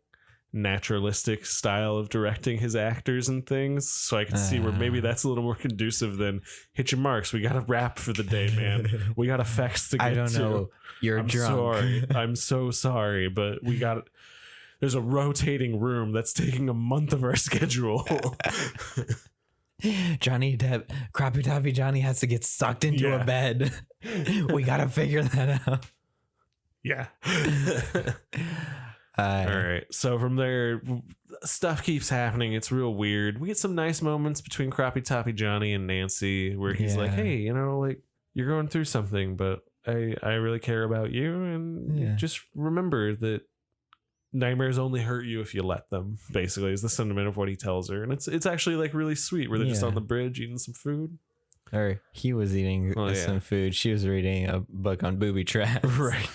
naturalistic style of directing his actors and things. So I can see where maybe that's a little more conducive than hit your marks. We got a wrap for the day, man. We got effects to get to. I don't know. I'm drunk. Sorry. I'm so sorry, but we got... There's a rotating room that's taking a month of our schedule. Johnny Depp, Croppy Toppy Johnny has to get sucked into a bed. We gotta figure that out. Yeah. All right. So from there, stuff keeps happening. It's real weird. We get some nice moments between Croppy Toppy Johnny and Nancy where he's like, hey, like you're going through something, but I really care about you. And just remember that nightmares only hurt you if you let them, basically, is the sentiment of what he tells her. And it's actually like really sweet where they're just on the bridge eating some food. Or he was eating some food. She was reading a book on booby traps. Right.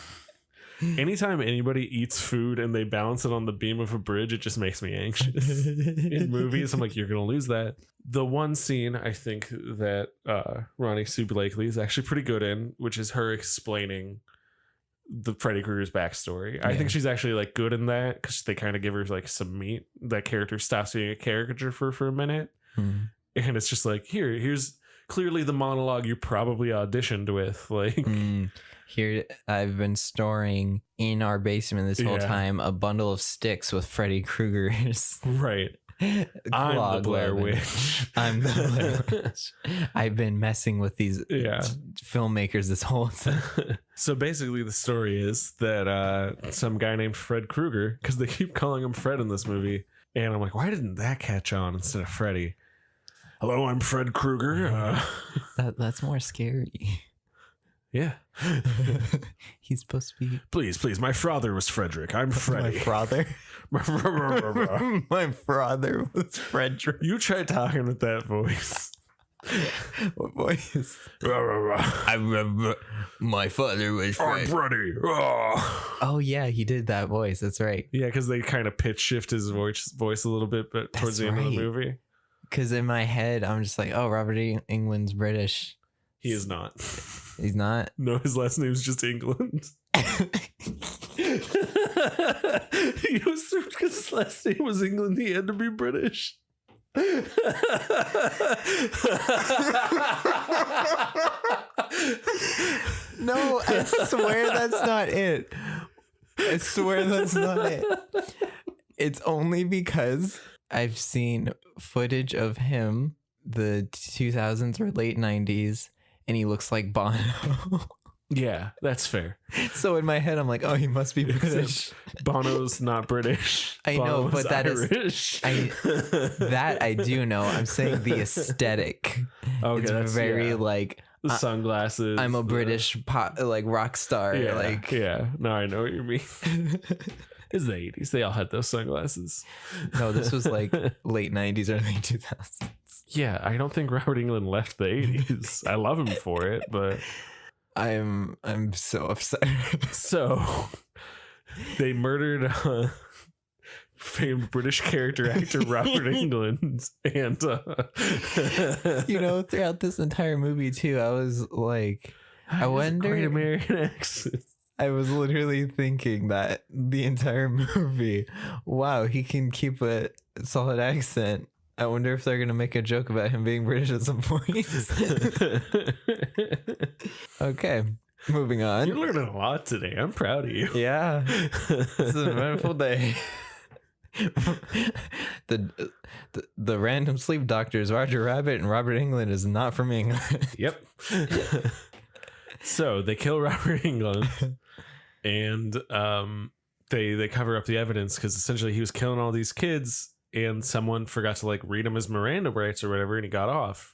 Anytime anybody eats food and they balance it on the beam of a bridge, it just makes me anxious. In movies, I'm like, you're gonna lose that. The one scene I think that Ronnie Sue Blakely is actually pretty good in, which is her explaining the Freddy Krueger's backstory. I think she's actually like good in that because they kind of give her like some meat. That character stops being a caricature for a minute, and it's just like here's clearly the monologue you probably auditioned with, like. Here, I've been storing in our basement this whole time a bundle of sticks with Freddy Krueger's. Right. I'm the Blair Witch. I'm the Blair Witch. I've been messing with these filmmakers this whole time. So basically the story is that some guy named Fred Krueger, because they keep calling him Fred in this movie, and I'm like, why didn't that catch on instead of Freddy? Hello, I'm Fred Krueger. That's more scary. Yeah. He's supposed to be... Please. My father was Frederick. I'm Freddy. My father? My father was Frederick. You try talking with that voice. What voice? I remember my father was Fred. I'm Freddy. Oh, yeah, he did that voice. That's right. Yeah, because they kind of pitch shift his voice a little bit, but towards the end of the movie. Because in my head, I'm just like, oh, Robert Englund's British. He is not. He's not? No, his last name's just England. He was because his last name was England, he had to be British. No, I swear that's not it. I swear that's not it. It's only because I've seen footage of him, the 2000s or late 90s, and he looks like Bono. Yeah, that's fair. So in my head, I'm like, oh, he must be British. Bono's not British. I know, but that Irish. That I do know. I'm saying the aesthetic. Okay, it's very like the sunglasses. I'm a British pop, like rock star. Yeah. No, I know what you mean. It's the 80s. They all had those sunglasses. No, this was like late 90s, early 2000s. Yeah, I don't think Robert Englund left the 80s. I love him for it, but I'm so upset. So they murdered famed British character actor Robert Englund, and throughout this entire movie too, I was like, I wonder. Great American accent. I was literally thinking that the entire movie. Wow, he can keep a solid accent. I wonder if they're going to make a joke about him being British at some point. Okay, moving on. You're learning a lot today. I'm proud of you. Yeah, it's an eventful day. The random sleep doctors, Roger Rabbit and Robert Englund, is not from England. Yep. So they kill Robert Englund, and they cover up the evidence because essentially he was killing all these kids. And someone forgot to like read him his Miranda rights or whatever, and he got off.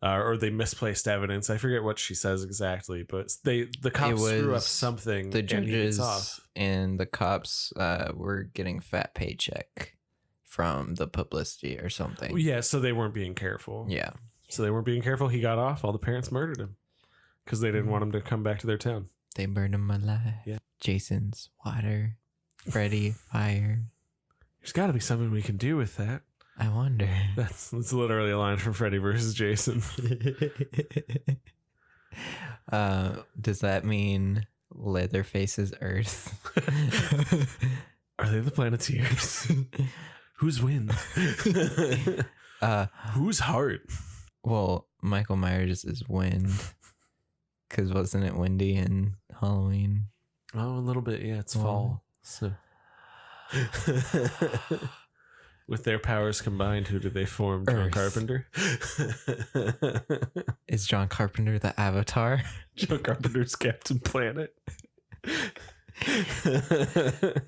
Or they misplaced evidence. I forget what she says exactly, but the cops screw up something. The judges and the cops were getting fat paycheck from the publicity or something. Yeah, so they weren't being careful. Yeah. So they weren't being careful. He got off. All the parents murdered him because they didn't want him to come back to their town. They burned him alive. Yeah. Jason's water. Freddy, fire. There's got to be something we can do with that. I wonder. That's literally a line from Freddy versus Jason. Does that mean Leatherface's Earth? Are they the Planeteers? Who's wind? Who's heart? Well, Michael Myers is wind. Because wasn't it windy in Halloween? Oh, a little bit. Yeah, it's fall. So. With their powers combined, who do they form? John Carpenter? Is John Carpenter the Avatar? John Carpenter's Captain Planet.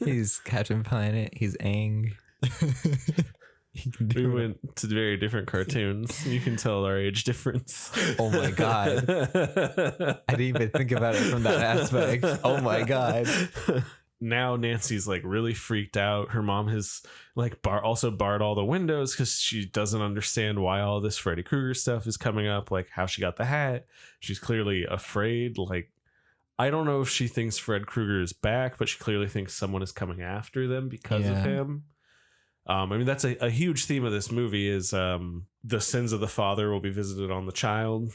He's Captain Planet. He's Aang. We went to very different cartoons. You can tell our age difference. Oh my god. I didn't even think about it from that aspect. Oh my god. Now Nancy's like really freaked out. Her mom has like also barred all the windows because she doesn't understand why all this Freddy Krueger stuff is coming up, like how she got the hat. She's clearly afraid. Like, I don't know if she thinks Fred Krueger is back, but she clearly thinks someone is coming after them because of him. I mean, that's a huge theme of this movie is the sins of the father will be visited on the child.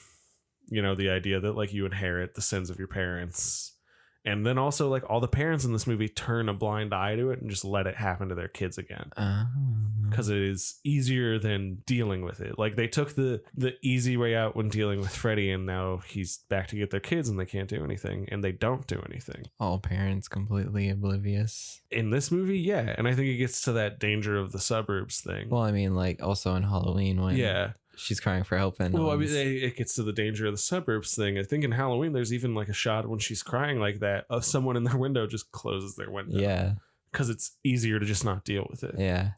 You know, the idea that like you inherit the sins of your parents. And then also like all the parents in this movie turn a blind eye to it and just let it happen to their kids again. Because it is easier than dealing with it. Like they took the easy way out when dealing with Freddy, and now he's back to get their kids and they can't do anything, and they don't do anything. All parents completely oblivious. In this movie, yeah. And I think it gets to that danger of the suburbs thing. Well, I mean, like also in Halloween when she's crying for help. And well, I mean, it gets to the danger of the suburbs thing. I think in Halloween, there's even like a shot when she's crying like that of someone in their window just closes their window. Yeah. Because it's easier to just not deal with it. Yeah.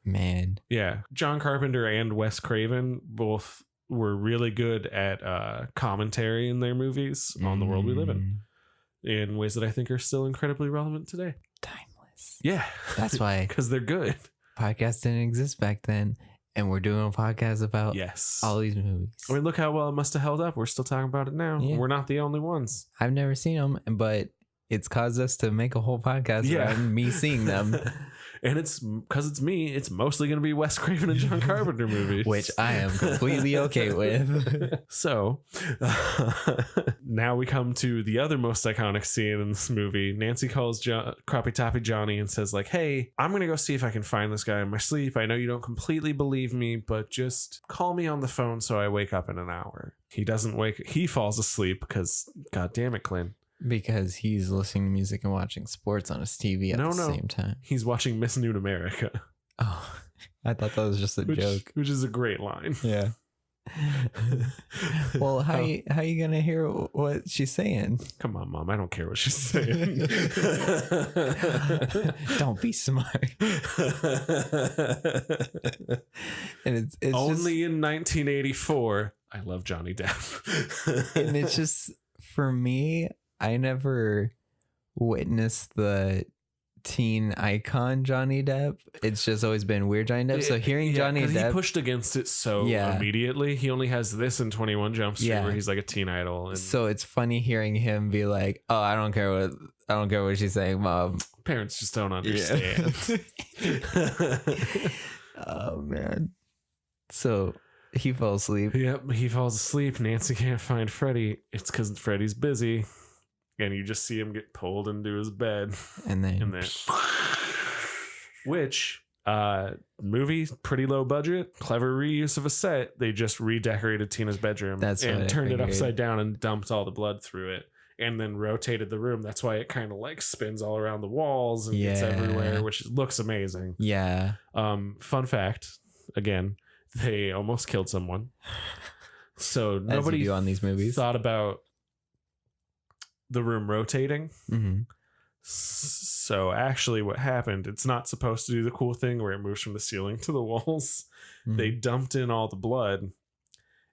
Man. Yeah. John Carpenter and Wes Craven both were really good at commentary in their movies on the world we live in ways that I think are still incredibly relevant today. Timeless. Yeah. That's why. Because they're good. Podcasts didn't exist back then. And we're doing a podcast about all these movies. I mean, look how well it must have held up. We're still talking about it now. Yeah. We're not the only ones. I've never seen them, but it's caused us to make a whole podcast around me seeing them. And it's because it's me. It's mostly going to be Wes Craven and John Carpenter movies, which I am completely okay with. So now we come to the other most iconic scene in this movie. Nancy calls Croppy Toppy Johnny and says like, "Hey, I'm going to go see if I can find this guy in my sleep. I know you don't completely believe me, but just call me on the phone so I wake up in an hour." He doesn't wake. He falls asleep because, God damn it, Clint. Because he's listening to music and watching sports on his TV at the same time. He's watching Miss Nude America. Oh, I thought that was just a joke. Which is a great line. Yeah. Well, how you gonna hear what she's saying? Come on, Mom. I don't care what she's saying. Don't be smart. And it's only just, in 1984. I love Johnny Depp. And it's just, for me, I never witnessed the teen icon Johnny Depp. It's just always been weird Johnny Depp. So hearing Johnny Depp, he pushed against it so immediately. He only has this in 21 Jump Street where he's like a teen idol. And so it's funny hearing him be like, "Oh, I don't care what she's saying, Mom." Parents just don't understand. Oh man. So he fell asleep. Yep, he falls asleep. Nancy can't find Freddy. It's because Freddy's busy. And you just see him get pulled into his bed. And then which movie, pretty low budget, clever reuse of a set. They just redecorated Tina's bedroom and turned it upside down and dumped all the blood through it. And then rotated the room. That's why it kind of like spins all around the walls and gets everywhere, which looks amazing. Yeah. Fun fact, again, they almost killed someone. So nobody on these movies thought about the room rotating. Mm-hmm. So actually what happened, it's not supposed to do the cool thing where it moves from the ceiling to the walls. Mm-hmm. They dumped in all the blood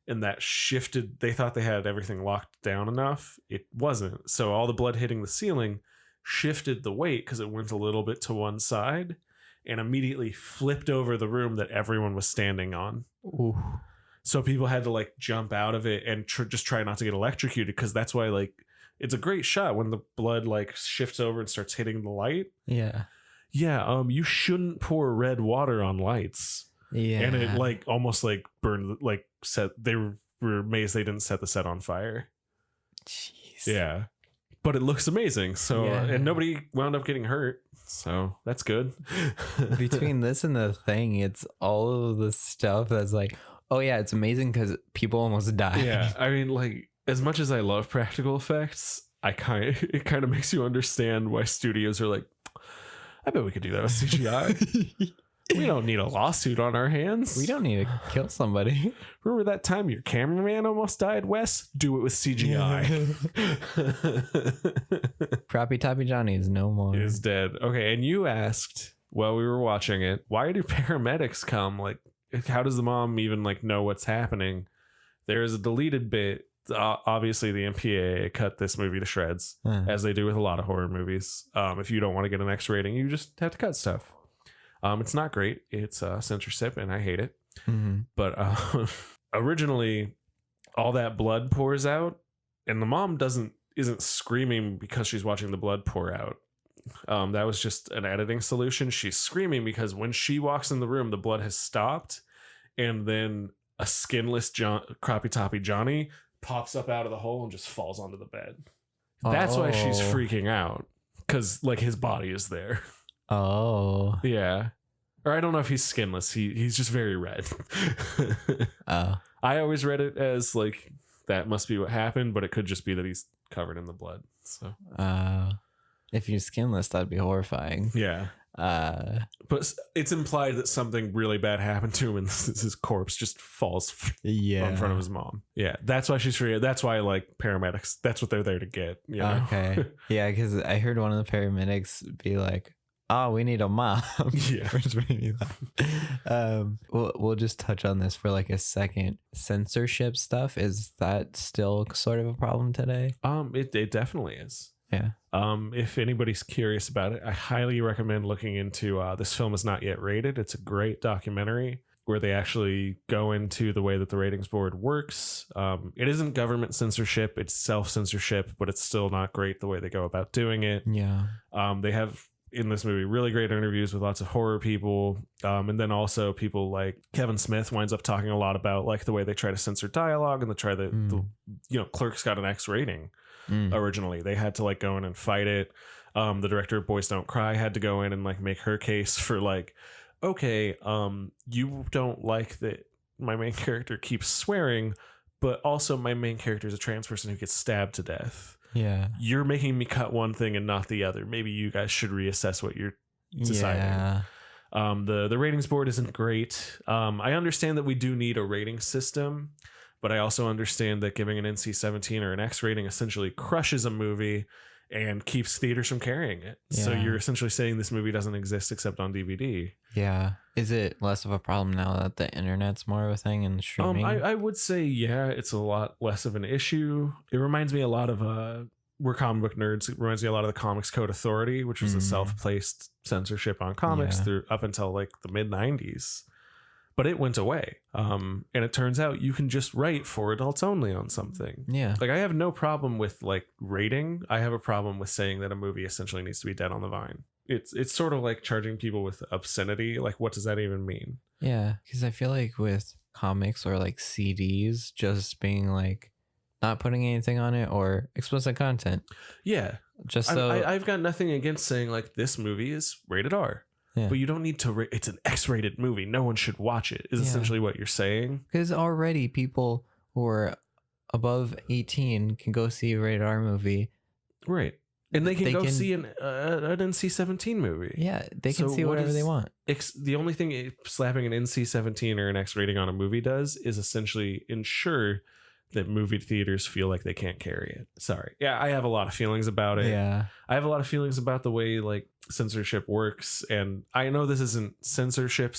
and that shifted. They thought they had everything locked down enough. It wasn't. So all the blood hitting the ceiling shifted the weight because it went a little bit to one side and immediately flipped over the room that everyone was standing on. Ooh. So people had to like jump out of it and just try not to get electrocuted, because that's why like it's a great shot when the blood like shifts over and starts hitting the light. Yeah. Yeah. You shouldn't pour red water on lights. Yeah. And it like almost like burned, like set. They were amazed they didn't set the set on fire. Jeez. Yeah. But it looks amazing. So, and nobody wound up getting hurt. So that's good. Between this and The Thing, it's all of the stuff that's like, oh yeah, it's amazing because people almost died. Yeah. I mean, like, as much as I love practical effects, it kind of makes you understand why studios are like, I bet we could do that with CGI. We don't need a lawsuit on our hands. We don't need to kill somebody. Remember that time your cameraman almost died, Wes? Do it with CGI. Croppy Toppy Johnny is no more. Is dead. Okay, and you asked while we were watching it, why do paramedics come? Like, how does the mom even like know what's happening? There is a deleted bit. Obviously, the MPAA cut this movie to shreds, as they do with a lot of horror movies. If you don't want to get an X rating, you just have to cut stuff. It's not great. It's censorship, and I hate it. Mm-hmm. But originally, all that blood pours out, and the mom isn't screaming because she's watching the blood pour out. That was just an editing solution. She's screaming because when she walks in the room, the blood has stopped, and then a skinless Croppy Toppy Johnny pops up out of the hole and just falls onto the bed. That's why she's freaking out, because like his body is there. Oh. Yeah. Or I don't know if he's skinless. He's just very red. Oh. I always read it as like that must be what happened, but it could just be that he's covered in the blood. So if you're skinless, that'd be horrifying. yeah. But it's implied that something really bad happened to him, and his corpse just falls in front of his mom. Yeah, that's why she's free. That's why like paramedics. That's what they're there to get. You know? Okay. Yeah, because I heard one of the paramedics be like, "Oh, we need a mom." Yeah, which made me laugh. We'll just touch on this for like a second. Censorship stuff, is that still sort of a problem today? It definitely is. Yeah. If anybody's curious about it, I highly recommend looking into This Film Is Not Yet Rated. It's a great documentary where they actually go into the way that the ratings board works. It isn't government censorship, it's self-censorship, but it's still not great the way they go about doing it. Yeah. They have in this movie really great interviews with lots of horror people, and then also people like Kevin Smith winds up talking a lot about like the way they try to censor dialogue, and they try the Clerks got an X rating. Originally they had to like go in and fight it. The director of Boys Don't Cry had to go in and like make her case for like, okay, you don't like that my main character keeps swearing, but also my main character is a trans person who gets stabbed to death. Yeah, you're making me cut one thing and not the other. Maybe you guys should reassess what you're deciding. Yeah. The ratings board isn't great. I understand that we do need a rating system, but I also understand that giving an NC-17 or an X rating essentially crushes a movie and keeps theaters from carrying it. Yeah. So you're essentially saying this movie doesn't exist except on DVD. Yeah. Is it less of a problem now that the internet's more of a thing and streaming? I would say, yeah, it's a lot less of an issue. It reminds me a lot of we're comic book nerds. It reminds me a lot of the Comics Code Authority, which was a self-placed censorship on comics through up until like the mid 90s. But it went away. And it turns out you can just write for adults only on something. Yeah. Like I have no problem with like rating. I have a problem with saying that a movie essentially needs to be dead on the vine. It's sort of like charging people with obscenity. Like what does that even mean? Yeah. Because I feel like with comics or like CDs, just being like not putting anything on it or explicit content. Yeah. Just so I've got nothing against saying like this movie is rated R. Yeah. But you don't need to it's an X-rated movie. No one should watch it, is essentially what you're saying. Because already people who are above 18 can go see a rated R movie. Right. And they can see an NC-17 movie. Yeah, they can see whatever they want. The only thing slapping an NC-17 or an X rating on a movie does is essentially ensure that movie theaters feel like they can't carry it. Sorry. Yeah, I have a lot of feelings about it. Yeah. I have a lot of feelings about the way like censorship works. And I know this isn't censorship.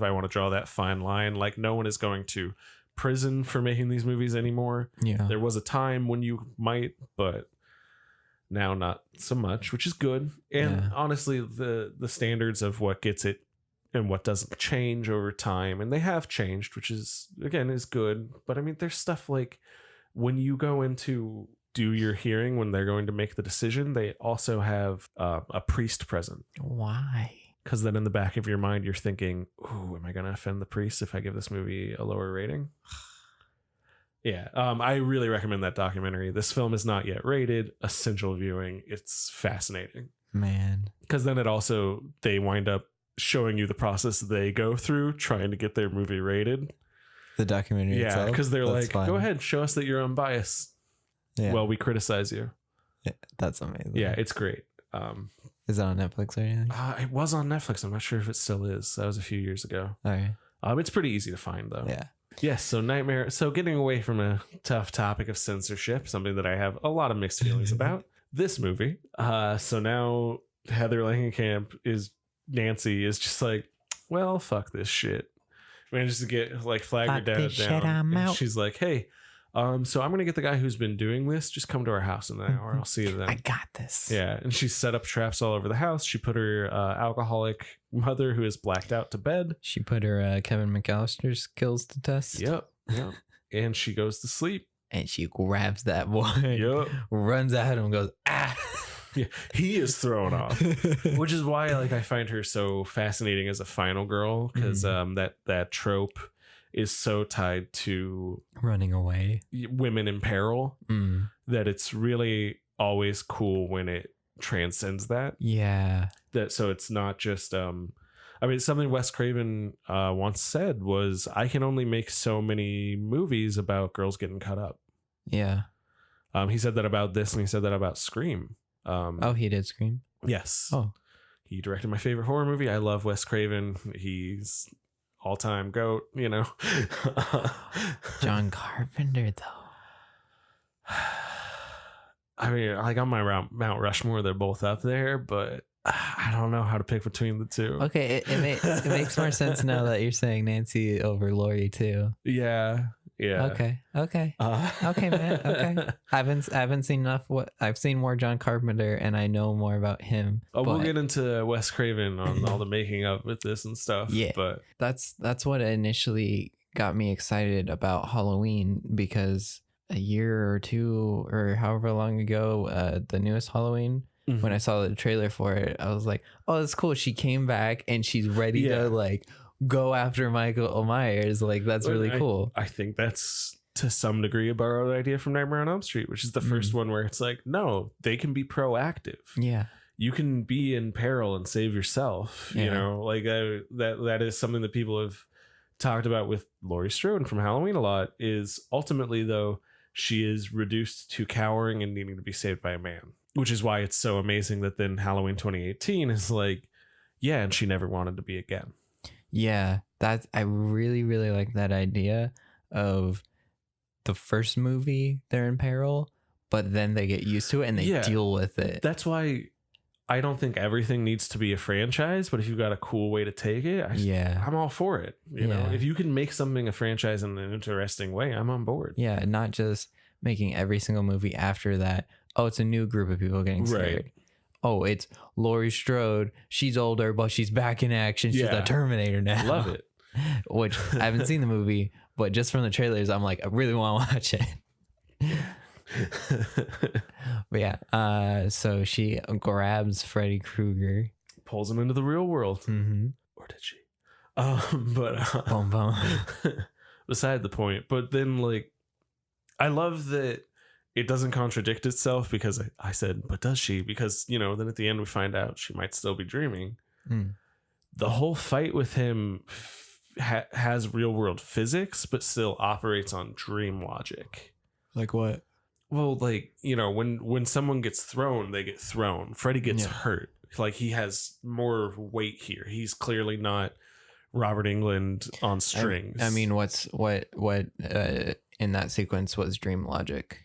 I want to draw that fine line. Like no one is going to prison for making these movies anymore. Yeah. There was a time when you might, but now not so much, which is good. And honestly, the standards of what gets it and what doesn't change over time, and they have changed, which is again is good. But I mean, there's stuff like when you go into do your hearing, when they're going to make the decision, they also have a priest present. Why? Because then in the back of your mind, you're thinking, "Ooh, am I going to offend the priest if I give this movie a lower rating?" Yeah, I really recommend that documentary. This Film Is Not Yet Rated. Essential viewing. It's fascinating, man. Because then they wind up showing you the process they go through trying to get their movie rated. The documentary itself? Yeah, because they're That's like, fun. Go ahead, show us that you're unbiased. Yeah. Well, we criticize you. Yeah, that's amazing. Yeah, it's great. Is it on Netflix or anything? It was on Netflix. I'm not sure if it still is. That was a few years ago. Okay. It's pretty easy to find though. Yeah. Yes. So Nightmare. So getting away from a tough topic of censorship, something that I have a lot of mixed feelings about. This movie. So now Heather Langenkamp Nancy is just like, well, fuck this shit. Manages to get like flag her dad down. And she's like, hey, so I'm gonna get the guy who's been doing this. Just come to our house in an hour. I'll see you then. I got this. Yeah, and she set up traps all over the house. She put her alcoholic mother, who is blacked out, to bed. She put her Kevin McAllister skills to test. Yep. And she goes to sleep. And she grabs that boy. Yep. Runs at him and goes, ah. Yeah, he is thrown off, which is why like I find her so fascinating as a final girl, because that trope is so tied to running away, women in peril, that it's really always cool when it transcends that. Yeah. That so it's not just I mean, something Wes Craven once said was, I can only make so many movies about girls getting cut up. Yeah. He said that about this, and he said that about Scream. He did Scream? Yes. Oh. He directed my favorite horror movie. I love Wes Craven. He's all-time GOAT, you know. John Carpenter, though. I mean, like on my Mount Rushmore, they're both up there, but I don't know how to pick between the two. Okay, it makes more sense now that you're saying Nancy over Laurie too. Yeah. Okay, man. Okay. I haven't seen enough. I've seen more John Carpenter, and I know more about him. We'll get into Wes Craven on all the making up with this and stuff. Yeah, but that's what initially got me excited about Halloween, because a year or two or however long ago, the newest Halloween, when I saw the trailer for it, I was like, oh, that's cool. She came back and she's ready to like go after Michael Myers. Like, that's really cool. I think that's to some degree a borrowed idea from Nightmare on Elm Street, which is the first one where it's like, no, they can be proactive. Yeah. You can be in peril and save yourself. You know, like that is something that people have talked about with Laurie Strode from Halloween a lot, is ultimately, though, she is reduced to cowering and needing to be saved by a man, which is why it's so amazing that then Halloween 2018 is like, yeah, and she never wanted to be again. Yeah, I really, really like that idea of the first movie, they're in peril, but then they get used to it and they deal with it. That's why I don't think everything needs to be a franchise, but if you've got a cool way to take it, I'm all for it. You know, if you can make something a franchise in an interesting way, I'm on board. Yeah, not just making every single movie after that, oh, it's a new group of people getting scared. Right. Oh, it's Laurie Strode. She's older, but she's back in action. She's a Terminator now. Love it. Which I haven't seen the movie, but just from the trailers, I'm like, I really want to watch it. But yeah, so she grabs Freddy Krueger, pulls him into the real world. Or did she? But beside the point. But then, like, I love that it doesn't contradict itself, because I said, but does she? Because, you know, then at the end we find out she might still be dreaming. The whole fight with him has real world physics, but still operates on dream logic. Like what? Well, like, you know, when someone gets thrown, they get thrown. Freddy gets hurt. Like, he has more weight here. He's clearly not Robert Englund on strings. I mean, what in that sequence was dream logic?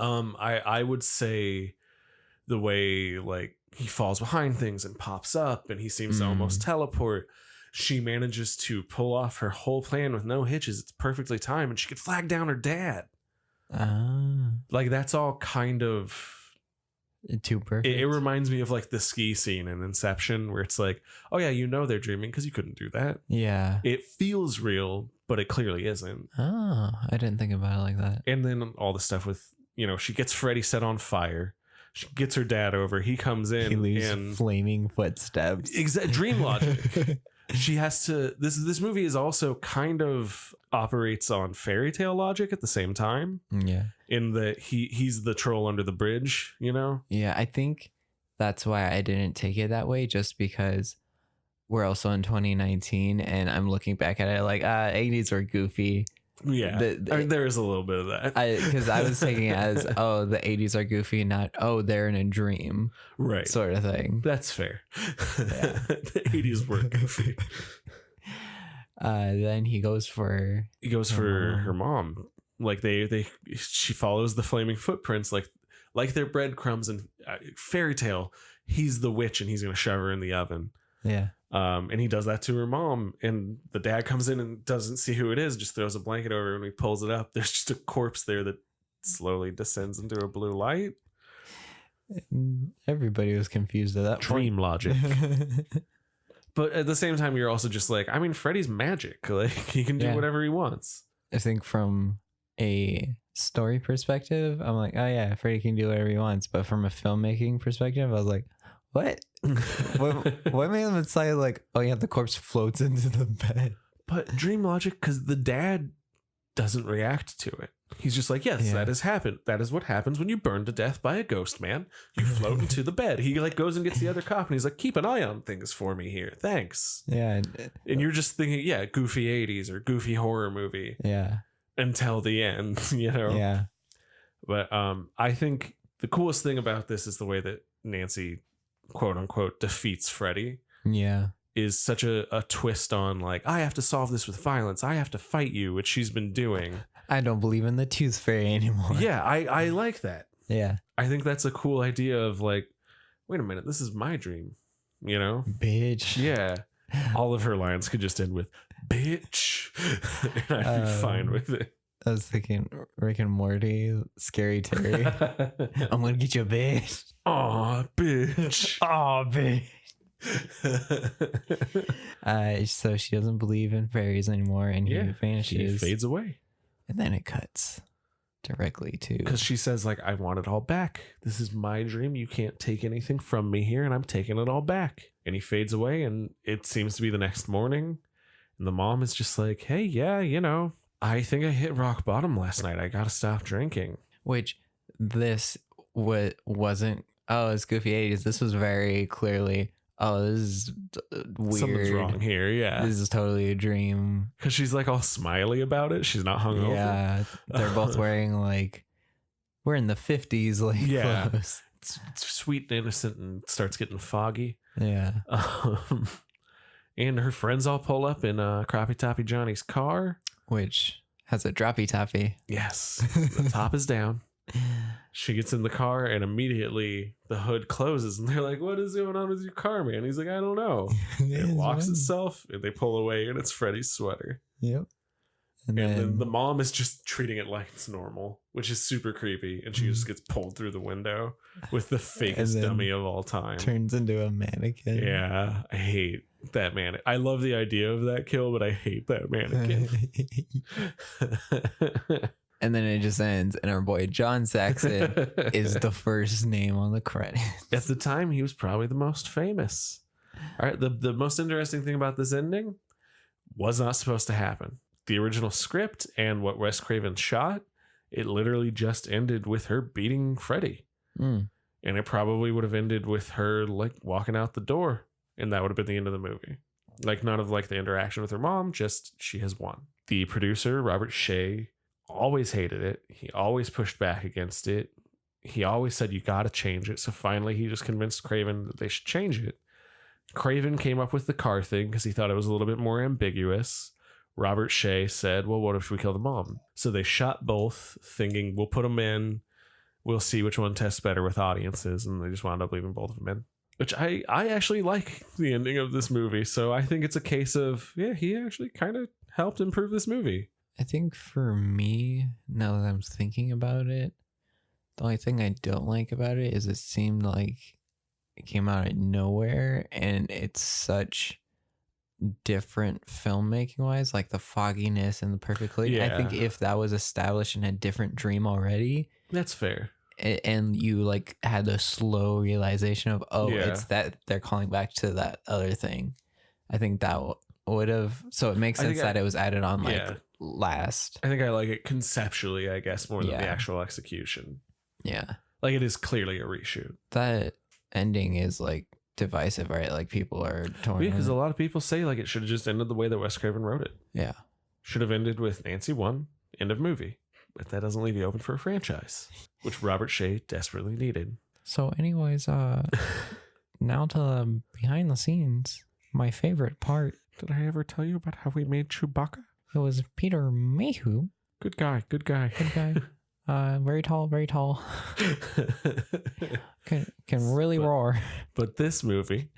I would say the way, like, he falls behind things and pops up and he seems to almost teleport. She manages to pull off her whole plan with no hitches. It's perfectly timed, and she could flag down her dad. Like, that's all kind of too perfect. It reminds me of like the ski scene in Inception, where it's like, oh yeah, you know they're dreaming because you couldn't do that. Yeah. It feels real, but it clearly isn't. Oh, I didn't think about it like that. And then all the stuff with, you know, she gets Freddy set on fire. She gets her dad over. He comes in. He leaves and flaming footsteps. Dream logic. She has to. This movie is also kind of operates on fairy tale logic at the same time. Yeah. In that he's the troll under the bridge, you know? Yeah, I think that's why I didn't take it that way, just because we're also in 2019 and I'm looking back at it like, 80s were goofy. Yeah, I mean, there is a little bit of that. Because I was taking it as, oh, the 80s are goofy, not, oh, they're in a dream, right? Sort of thing. That's fair. Yeah. The 80s were goofy. Then he goes for her mom. Like she follows the flaming footprints, like they're breadcrumbs and fairy tale. He's the witch, and he's gonna shove her in the oven. Yeah. And he does that to her mom, and the dad comes in and doesn't see who it is, just throws a blanket over her, and he pulls it up. There's just a corpse there that slowly descends into a blue light. Everybody was confused at that Dream point. logic. But at the same time, you're also just like, I mean, Freddy's magic. Like, he can do whatever he wants. I think from a story perspective, I'm like, oh yeah, Freddy can do whatever he wants. But from a filmmaking perspective, I was like, what? what made them decide like, oh yeah, the corpse floats into the bed? But dream logic, because the dad doesn't react to it. He's just like, yes, that has happened. That is what happens when you burn to death by a ghost, man. You float into the bed. He like goes and gets the other cop, and he's like, keep an eye on things for me here. Thanks. Yeah. And you're just thinking, yeah, goofy 80s or goofy horror movie. Yeah. Until the end, you know? Yeah. But I think the coolest thing about this is the way that Nancy, quote unquote, defeats Freddy. Yeah. Is such a twist on like, I have to solve this with violence. I have to fight you, which she's been doing. I don't believe in the tooth fairy anymore. Yeah, I like that. Yeah. I think that's a cool idea of like, wait a minute, this is my dream, you know? Bitch. Yeah. All of her lines could just end with bitch. And I'd be fine with it. I was thinking Rick and Morty, Scary Terry. I'm gonna get you a bitch. Aw, bitch. Aw, bitch. So she doesn't believe in fairies anymore, and he vanishes. He fades away. And then it cuts directly to, because she says like, I want it all back. This is my dream. You can't take anything from me here, and I'm taking it all back. And he fades away, and it seems to be the next morning, and the mom is just like, hey, yeah, you know, I think I hit rock bottom last night. I gotta stop drinking. Which this wasn't, oh, it's goofy 80s. This was very clearly, oh, this is weird. Something's wrong here. Yeah. This is totally a dream. Because she's like all smiley about it. She's not hungover. Yeah. They're both wearing like, we're in the 50s, like clothes. It's sweet and innocent and starts getting foggy. Yeah. And her friends all pull up in Croppy Toppy Johnny's car. Which has a droppy toppy. Yes. The top is down. She gets in the car, and immediately the hood closes, and they're like, what is going on with your car, man? He's like, I don't know. It locks itself, and they pull away, and it's Freddy's sweater. Yep. And then the mom is just treating it like it's normal, which is super creepy, and she just gets pulled through the window with the fakest dummy of all time. Turns into a mannequin. Yeah, I hate that mannequin. I love the idea of that kill, but I hate that mannequin. And then it just ends, and our boy John Saxon is the first name on the credits. At the time, he was probably the most famous. All right, the most interesting thing about this ending was not supposed to happen. The original script and what Wes Craven shot, it literally just ended with her beating Freddy. And it probably would have ended with her like walking out the door, and that would have been the end of the movie. Like none of like the interaction with her mom, just she has won. The producer, Robert Shea, always hated it. He always pushed back against it. He always said, you got to change it. So finally, he just convinced Craven that they should change it. Craven came up with the car thing because he thought it was a little bit more ambiguous. Robert Shea said, well, what if we kill the mom? So they shot both, thinking, we'll put them in. We'll see which one tests better with audiences. And they just wound up leaving both of them in. Which I actually like the ending of this movie. So I think it's a case of, yeah, he actually kind of helped improve this movie. I think for me, now that I'm thinking about it, the only thing I don't like about it is it seemed like it came out of nowhere, and it's such different filmmaking wise, like the fogginess and the perfect light. Yeah. I think if that was established in a different dream already, that's fair. And you like had a slow realization of, it's that they're calling back to that other thing. I think that would have, so it makes sense that it was added on last. I think I like it conceptually, I guess, more than the actual execution. Yeah. Like it is clearly a reshoot. That ending is like divisive, right? Like people are torn. Yeah, because a lot of people say like it should have just ended the way that Wes Craven wrote it. Yeah. should have ended with Nancy won, end of movie. But that doesn't leave you open for a franchise, which Robert Shea desperately needed. So anyways, now to behind the scenes, my favorite part. Did I ever tell you about how we made Chewbacca? It was Peter Mayhew. Good guy. Good guy. Very tall. can really roar. But this movie.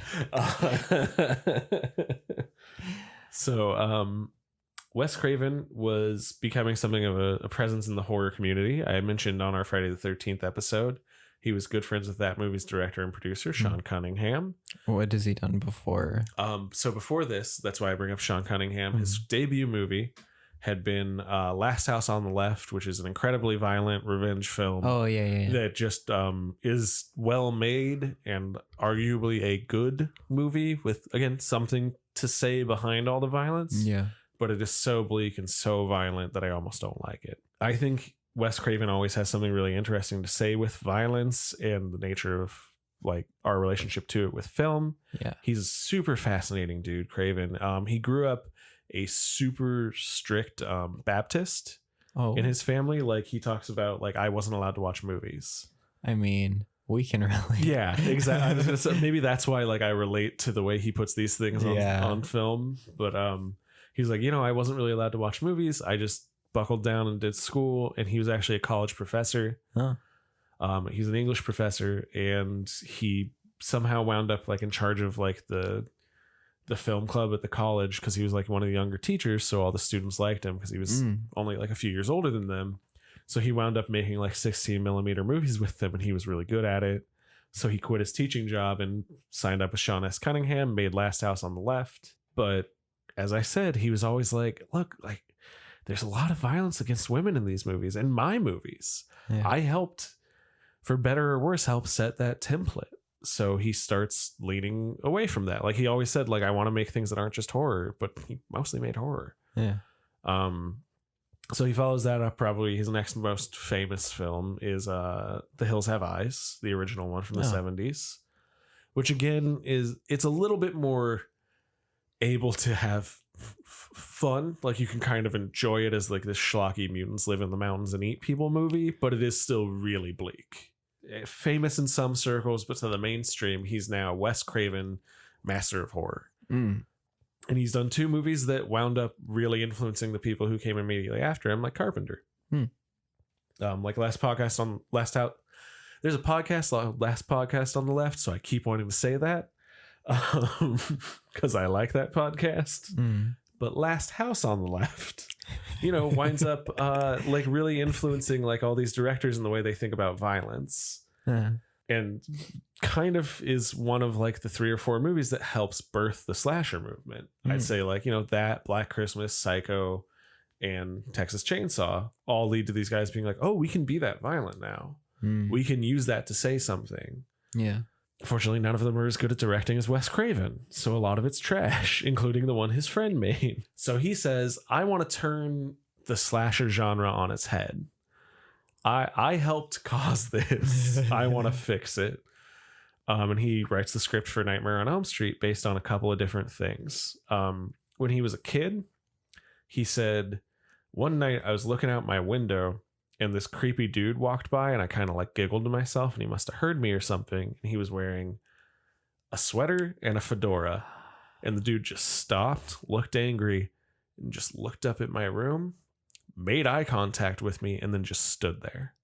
Wes Craven was becoming something of a presence in the horror community. I mentioned on our Friday the 13th episode, he was good friends with that movie's director and producer, Sean Cunningham. What has he done before? So before this, that's why I bring up Sean Cunningham. His debut movie had been Last House on the Left, which is an incredibly violent revenge film. Oh, yeah. That just is well made and arguably a good movie with, again, something to say behind all the violence. Yeah. But it is so bleak and so violent that I almost don't like it. I think Wes Craven always has something really interesting to say with violence and the nature of like our relationship to it with film. Yeah. He's a super fascinating dude, Craven. He grew up a super strict Baptist in his family. Like he talks about like, I wasn't allowed to watch movies. I mean, we can relate. Yeah, exactly. I was gonna say, maybe that's why like I relate to the way he puts these things on film. But he's like, I wasn't really allowed to watch movies. I just buckled down and did school. And he was actually a college professor. Huh. He's an English professor, and he somehow wound up like in charge of like the film club at the college because he was like one of the younger teachers. So all the students liked him because he was only like a few years older than them. So he wound up making like 16 millimeter movies with them, and he was really good at it. So he quit his teaching job and signed up with Sean S. Cunningham, made Last House on the Left. But as I said, he was always like, look, like there's a lot of violence against women in these movies, in my movies. Yeah. I helped, for better or worse, help set that template. So he starts leaning away from that. Like he always said, like, I want to make things that aren't just horror, but he mostly made horror. Yeah. So he follows that up. Probably his next most famous film is The Hills Have Eyes, the original one from the 70s, which again it's a little bit more able to have fun. Like you can kind of enjoy it as like this schlocky mutants live in the mountains and eat people movie, but it is still really bleak. Famous in some circles, but to the mainstream, he's now Wes Craven, master of horror. And he's done 2 movies that wound up really influencing the people who came immediately after him, like Carpenter. Like there's a podcast, Last Podcast on the Left, so I keep wanting to say that because I like that podcast. But Last House on the Left, winds up like really influencing like all these directors in the way they think about violence. And kind of is one of like the 3 or 4 movies that helps birth the slasher movement. I'd say like, that, Black Christmas, Psycho, and Texas Chainsaw all lead to these guys being like, oh, we can be that violent now. We can use that to say something. Yeah. Fortunately, none of them are as good at directing as Wes Craven, so a lot of it's trash, including the one his friend made. So he says, I want to turn the slasher genre on its head. I helped cause this. I want to fix it. And he writes the script for Nightmare on Elm Street based on a couple of different things. When he was a kid, he said, one night I was looking out my window and this creepy dude walked by, and I kind of like giggled to myself, and he must have heard me or something. And he was wearing a sweater and a fedora. And the dude just stopped, looked angry, and just looked up at my room, made eye contact with me, and then just stood there.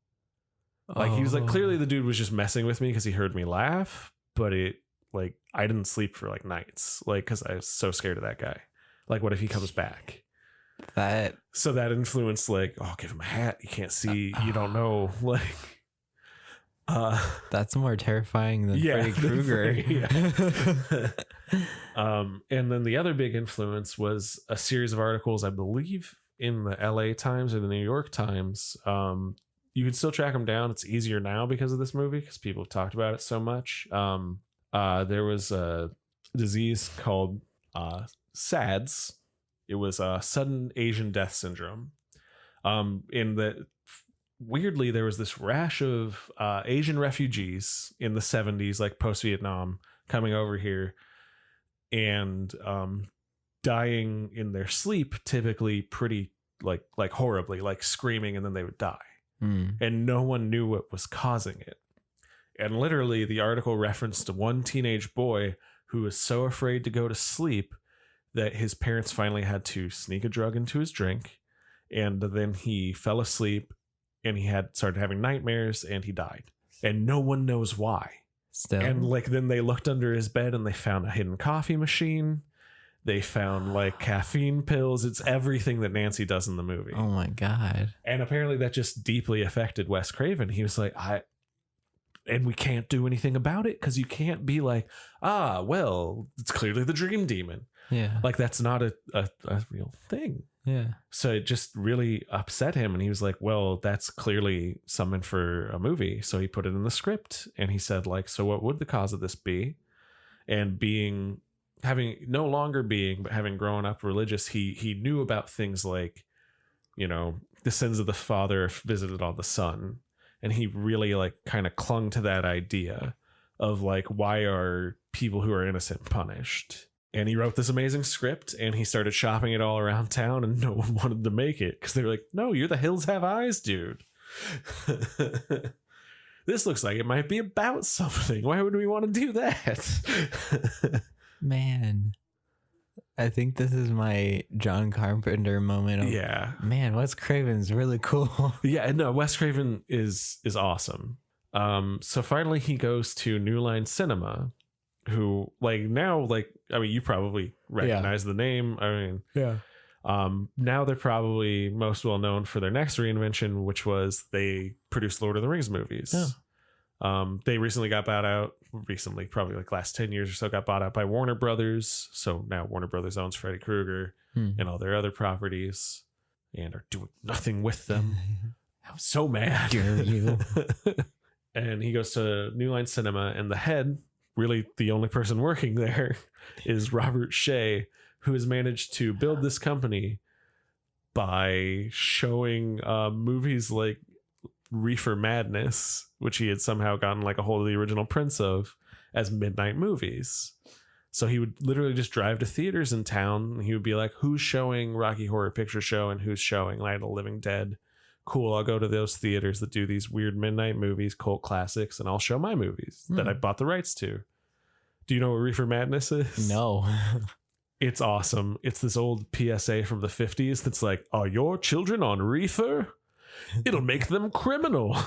Like he was like, clearly the dude was just messing with me because he heard me laugh, but it like, I didn't sleep for like nights, like, because I was so scared of that guy. Like, what if he comes back? So that influenced like, oh, give him a hat. You can't see. You don't know. Like, that's more terrifying than Freddy Krueger. And then the other big influence was a series of articles, I believe, in the LA Times or the New York Times. You can still track them down. It's easier now because of this movie, because people have talked about it so much. There was a disease called SADS. It was sudden Asian death syndrome. Weirdly, there was this rash of Asian refugees in the 70s, like post-Vietnam, coming over here and dying in their sleep, typically pretty like horribly, like screaming, and then they would die. And no one knew what was causing it. And literally the article referenced one teenage boy who was so afraid to go to sleep that his parents finally had to sneak a drug into his drink, and then he fell asleep and he had started having nightmares and he died. And no one knows why. Still. And like then they looked under his bed and they found a hidden coffee machine. They found like caffeine pills. It's everything that Nancy does in the movie. Oh my God. And apparently that just deeply affected Wes Craven. He was like, and we can't do anything about it because you can't be like, well, it's clearly the dream demon. Yeah. Like that's not a real thing. Yeah. So it just really upset him. And he was like, well, that's clearly something for a movie. So he put it in the script and he said like, so what would the cause of this be? And having grown up religious, he knew about things like, you know, the sins of the father visited on the son. And he really like kind of clung to that idea of like, why are people who are innocent punished? And he wrote this amazing script and he started shopping it all around town, and no one wanted to make it because they were like, no, you're the Hills Have Eyes, dude. This looks like it might be about something. Why would we want to do that? Man, I think this is my John Carpenter moment of, Yeah. man, Wes Craven's really cool. Yeah, no, Wes Craven is awesome. So finally he goes to New Line Cinema, who like now, like, I mean, you probably recognize the name. I mean, Yeah. Now they're probably most well known for their next reinvention, which was they produced Lord of the Rings movies. Oh. They recently got bought out. Recently, probably like last 10 years or so, got bought out by Warner Brothers. So now Warner Brothers owns Freddy Krueger and all their other properties, and are doing nothing with them. I'm so mad. Scare you. And he goes to New Line Cinema, and the head, really the only person working there, is Robert Shea, who has managed to build this company by showing movies like Reefer Madness, which he had somehow gotten like a hold of the original prints of, as midnight movies. So he would literally just drive to theaters in town, and he would be like, who's showing Rocky Horror Picture Show and who's showing Night of the Living Dead? Cool, I'll go to those theaters that do these weird midnight movies, cult classics, and I'll show my movies that I bought the rights to. Do you know what Reefer Madness is? No. It's awesome. It's this old PSA from the 50s that's like, are your children on reefer? It'll make them criminals.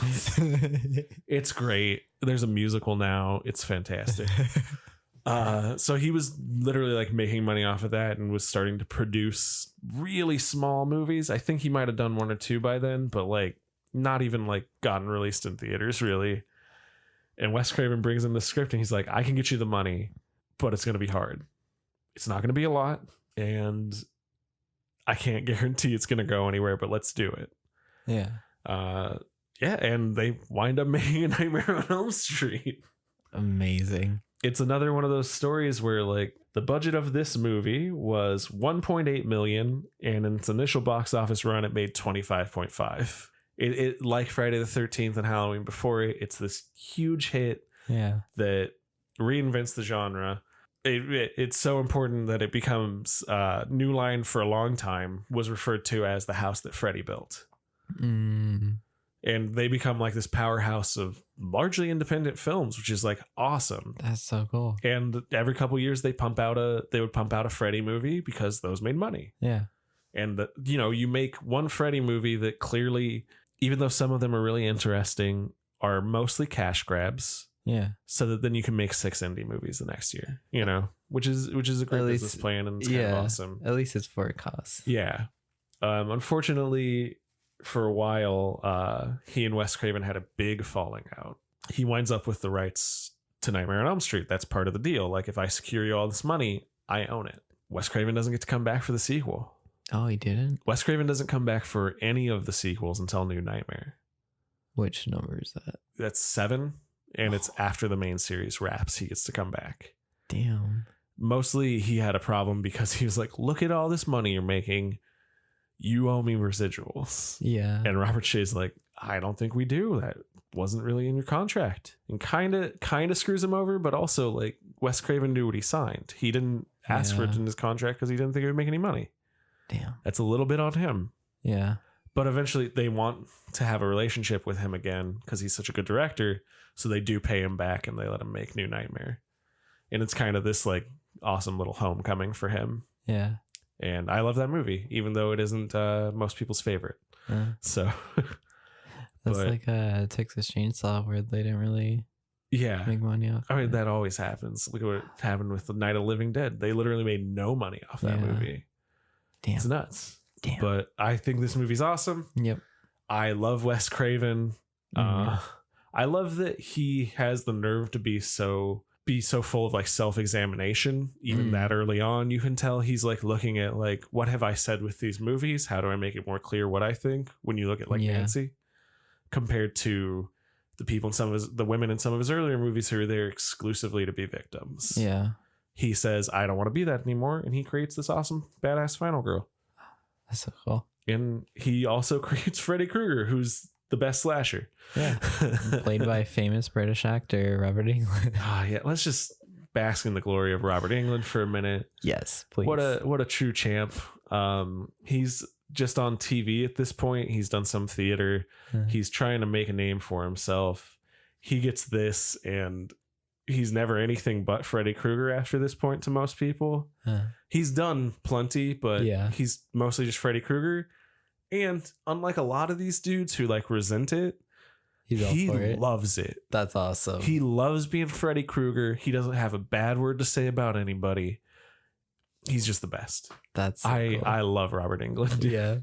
It's great. There's a musical now. It's fantastic. So he was literally like making money off of that and was starting to produce really small movies. I think he might have done one or two by then, but like not even like gotten released in theaters really. And Wes Craven brings him the script and he's like, I can get you the money, but it's going to be hard. It's not going to be a lot, and I can't guarantee it's going to go anywhere, but let's do it. Yeah. Yeah, and they wind up making A Nightmare on Elm Street. Amazing. It's another one of those stories where like the budget of this movie was $1.8 million, and in its initial box office run, it made $25.5. It like Friday the 13th and Halloween before it, it's this huge hit that reinvents the genre. It's so important that it becomes New Line for a long time was referred to as the house that Freddy built. And they become like this powerhouse of largely independent films, which is like awesome. That's so cool. And every couple of years they would pump out a Freddy movie because those made money. Yeah. And you make one Freddy movie that clearly, even though some of them are really interesting, are mostly cash grabs. Yeah. So that then you can make 6 indie movies the next year, which is a great business plan, and it's kind of awesome. At least it's for a cause. Yeah. Unfortunately, for a while, he and Wes Craven had a big falling out. He winds up with the rights to Nightmare on Elm Street. That's part of the deal. Like, if I secure you all this money, I own it. Wes Craven doesn't get to come back for the sequel. Oh, he didn't? Wes Craven doesn't come back for any of the sequels until New Nightmare. Which number is that? That's 7. And it's after the main series wraps, he gets to come back. Damn. Mostly he had a problem because he was like, look at all this money you're making. You owe me residuals. Yeah. And Robert Shea's like, I don't think we do. That wasn't really in your contract. And kind of screws him over, but also like Wes Craven knew what he signed. He didn't ask for it in his contract because he didn't think it would make any money. Damn. That's a little bit on him. Yeah. But eventually they want to have a relationship with him again because he's such a good director. So they do pay him back and they let him make New Nightmare. And it's kind of this like awesome little homecoming for him. Yeah. And I love that movie, even though it isn't most people's favorite. So that's like a Texas Chainsaw where they didn't really make money off. I mean, that always happens. Look at what happened with the Night of the Living Dead. They literally made no money off that movie. Damn. It's nuts. Damn. But I think this movie's awesome. Yep. I love Wes Craven. I love that he has the nerve to be so full of like self-examination. Even that early on, you can tell he's like looking at like, what have I said with these movies? How do I make it more clear what I think? When you look at like Nancy, compared to the people in the women in some of his earlier movies who are there exclusively to be victims. Yeah. He says, I don't want to be that anymore. And he creates this awesome, badass final girl. That's so cool. And he also creates Freddy Krueger, who's the best slasher. Yeah. Played by famous British actor Robert Englund. Yeah. Let's just bask in the glory of Robert Englund for a minute. Yes, please. What a true champ. He's just on TV at this point. He's done some theater. He's trying to make a name for himself. He gets this, and he's never anything but Freddy Krueger after this point to most people. He's done plenty, but he's mostly just Freddy Krueger. And unlike a lot of these dudes who like resent it, he loves it. That's awesome. He loves being Freddy Krueger. He doesn't have a bad word to say about anybody. He's just the best. That's so cool. I love Robert Englund. Yeah.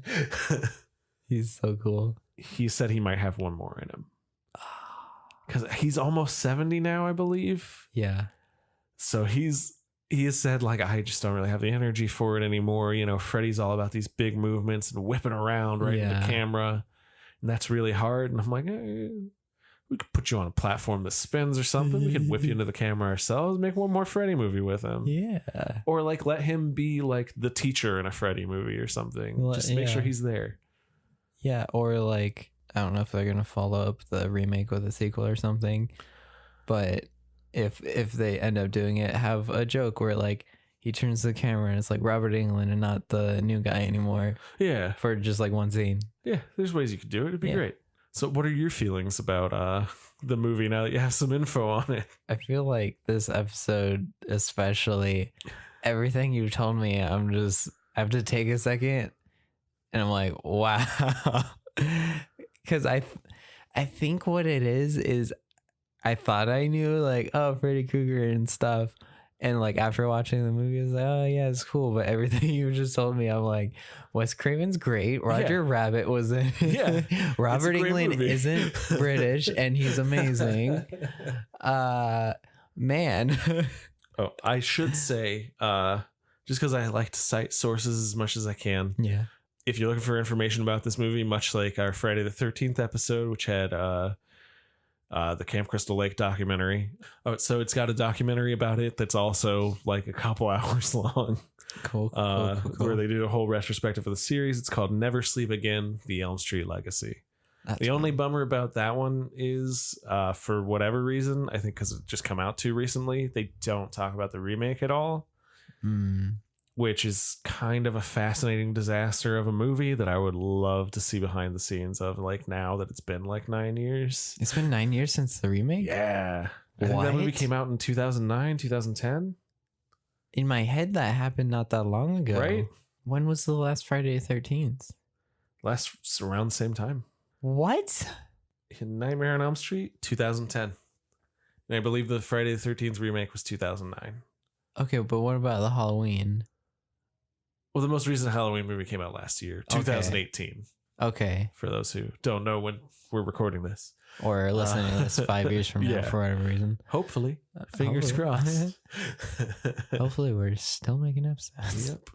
He's so cool. He said he might have one more in him. Because he's almost 70 now, I believe. Yeah. So he has said, like, I just don't really have the energy for it anymore. You know, Freddy's all about these big movements and whipping around right in the camera. And that's really hard. And I'm like, we could put you on a platform that spins or something. We could whip you into the camera ourselves. Make one more Freddy movie with him. Yeah. Or like let him be like the teacher in a Freddy movie or something. Just make sure he's there. Yeah. Or like, I don't know if they're going to follow up the remake with a sequel or something. But if they end up doing it, have a joke where like he turns the camera and it's like Robert Englund and not the new guy anymore. Yeah. For just like one scene. Yeah. There's ways you could do it. It'd be great. So what are your feelings about the movie now that you have some info on it? I feel like this episode, especially, everything you told me, I have to take a second and I'm like, wow. Because I think what it is I thought I knew like, oh, Freddy Krueger and stuff. And like after watching the movie, I was like, oh yeah, it's cool. But everything you just told me, I'm like, Wes Craven's great. Roger Rabbit was in. Yeah. Robert Englund isn't British and he's amazing. Man. Oh, I should say, just because I like to cite sources as much as I can. Yeah. If you're looking for information about this movie, much like our Friday the 13th episode, which had the Camp Crystal Lake documentary. Oh, so it's got a documentary about it that's also like a couple hours long. Cool. Where they do a whole retrospective of the series. It's called Never Sleep Again, The Elm Street Legacy. The only bummer about that one is, for whatever reason, I think because it just come out too recently, they don't talk about the remake at all. Which is kind of a fascinating disaster of a movie that I would love to see behind the scenes of, like, now that it's been like 9 years. It's been 9 years since the remake? Yeah. I think that movie came out in 2009, 2010. In my head, that happened not that long ago. Right? When was the last Friday the 13th? Around the same time. What? In Nightmare on Elm Street, 2010. And I believe the Friday the 13th remake was 2009. Okay, but what about the Halloween? Well, the most recent Halloween movie came out last year, 2018. Okay. For those who don't know when we're recording this. Or listening to this 5 years from now for whatever reason. Hopefully. Fingers crossed. Hopefully we're still making episodes. Yep.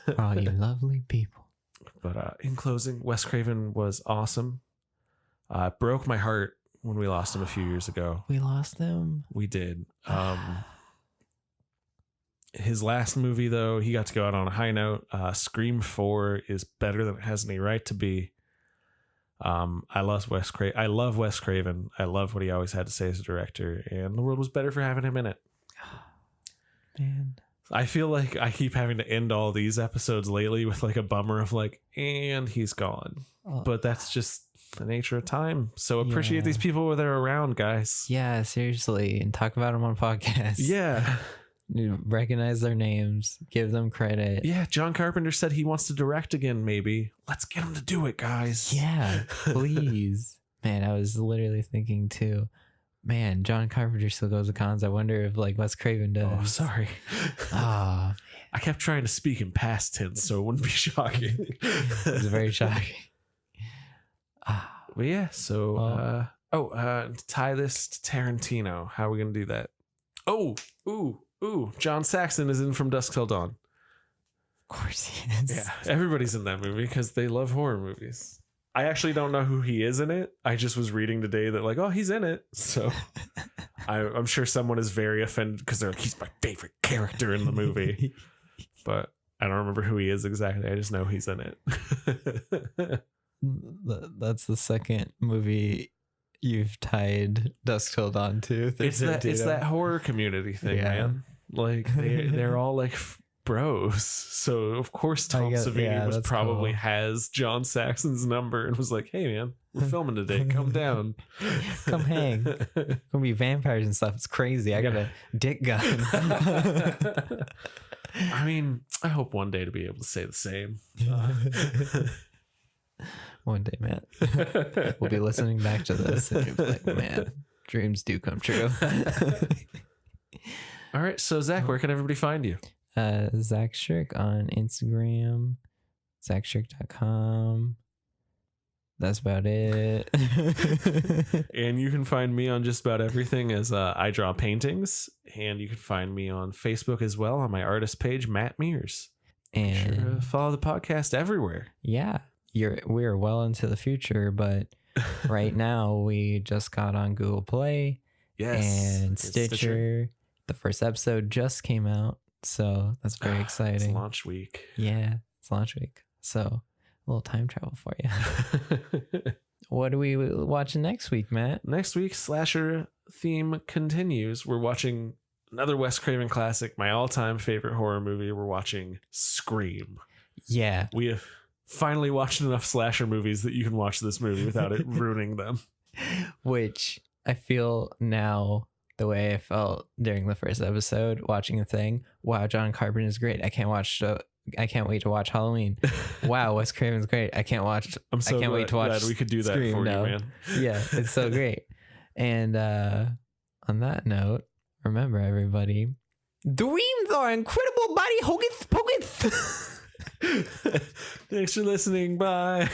For all you lovely people. But in closing, Wes Craven was awesome. It broke my heart when we lost him a few years ago. We lost him? We did. His last movie, though, he got to go out on a high note. Scream 4 is better than it has any right to be. I love Wes Craven. I love what he always had to say as a director, and the world was better for having him in it. Man. I feel like I keep having to end all these episodes lately with like a bummer of like, and he's gone. Oh. But that's just the nature of time. So appreciate Yeah. these people when they're around, guys. Yeah, seriously. And talk about them on podcasts. Yeah. You recognize their names. Give them credit. Yeah. John Carpenter said he wants to direct again, maybe. Let's get him to do it, guys. Yeah, please. Man, I was literally thinking too. Man, John Carpenter still goes to cons. I wonder if like Wes Craven does. Oh, sorry. Ah, I kept trying to speak in past tense, so it wouldn't be shocking. it's very shocking. Ah, But yeah, so to tie this to Tarantino. How are we gonna do that? John Saxon is in From Dusk Till Dawn. of course he is. Yeah, everybody's in that movie because they love horror movies. I actually don't know who he is in it. I just was reading today that like, oh, he's in it. So I'm sure someone is very offended because they're like, he's my favorite character in the movie. But I don't remember who he is exactly. I just know he's in it. That's the second movie you've tied Dusk Till Dawn to. It's that horror community thing, Yeah. man. Like they're all like bros. So of course Tom Savini was that's probably cool. has John Saxon's number and was like, hey man, we're filming today. Come down. Come hang. Gonna be vampires and stuff. It's crazy. I got a dick gun. I mean, I hope one day to be able to say the same. One day, Matt. We'll be listening back to this and you'll be like, man, dreams do come true. All right, so Zach, where can everybody find you? Zach Shirk on Instagram, zachshirk.com. That's about it. And you can find me on just about everything as I draw paintings. And you can find me on Facebook as well on my artist page, Matt Merys. Be sure to And follow the podcast everywhere. yeah, we're well into the future, but right now we just got on Google Play and It's Stitcher. The first episode just came out, so that's very It's exciting. launch week. Yeah, it's launch week. So a little time travel for you. What are we watching next week, Matt? Next week, slasher theme continues. We're watching another Wes Craven classic, my all-time favorite horror movie. We're watching Scream. Yeah. We have finally watched enough slasher movies that you can watch this movie without it ruining them. Which I feel now the way I felt during the first episode watching the thing. Wow, John Carpenter is great. I can't wait to watch Halloween. Wow, Wes Craven's great. I can't wait to watch glad we could do that Scream for now. you, man. Yeah, it's so great. And on that note, remember everybody, dreams are incredible body hogeth pogeth. Thanks for listening. Bye.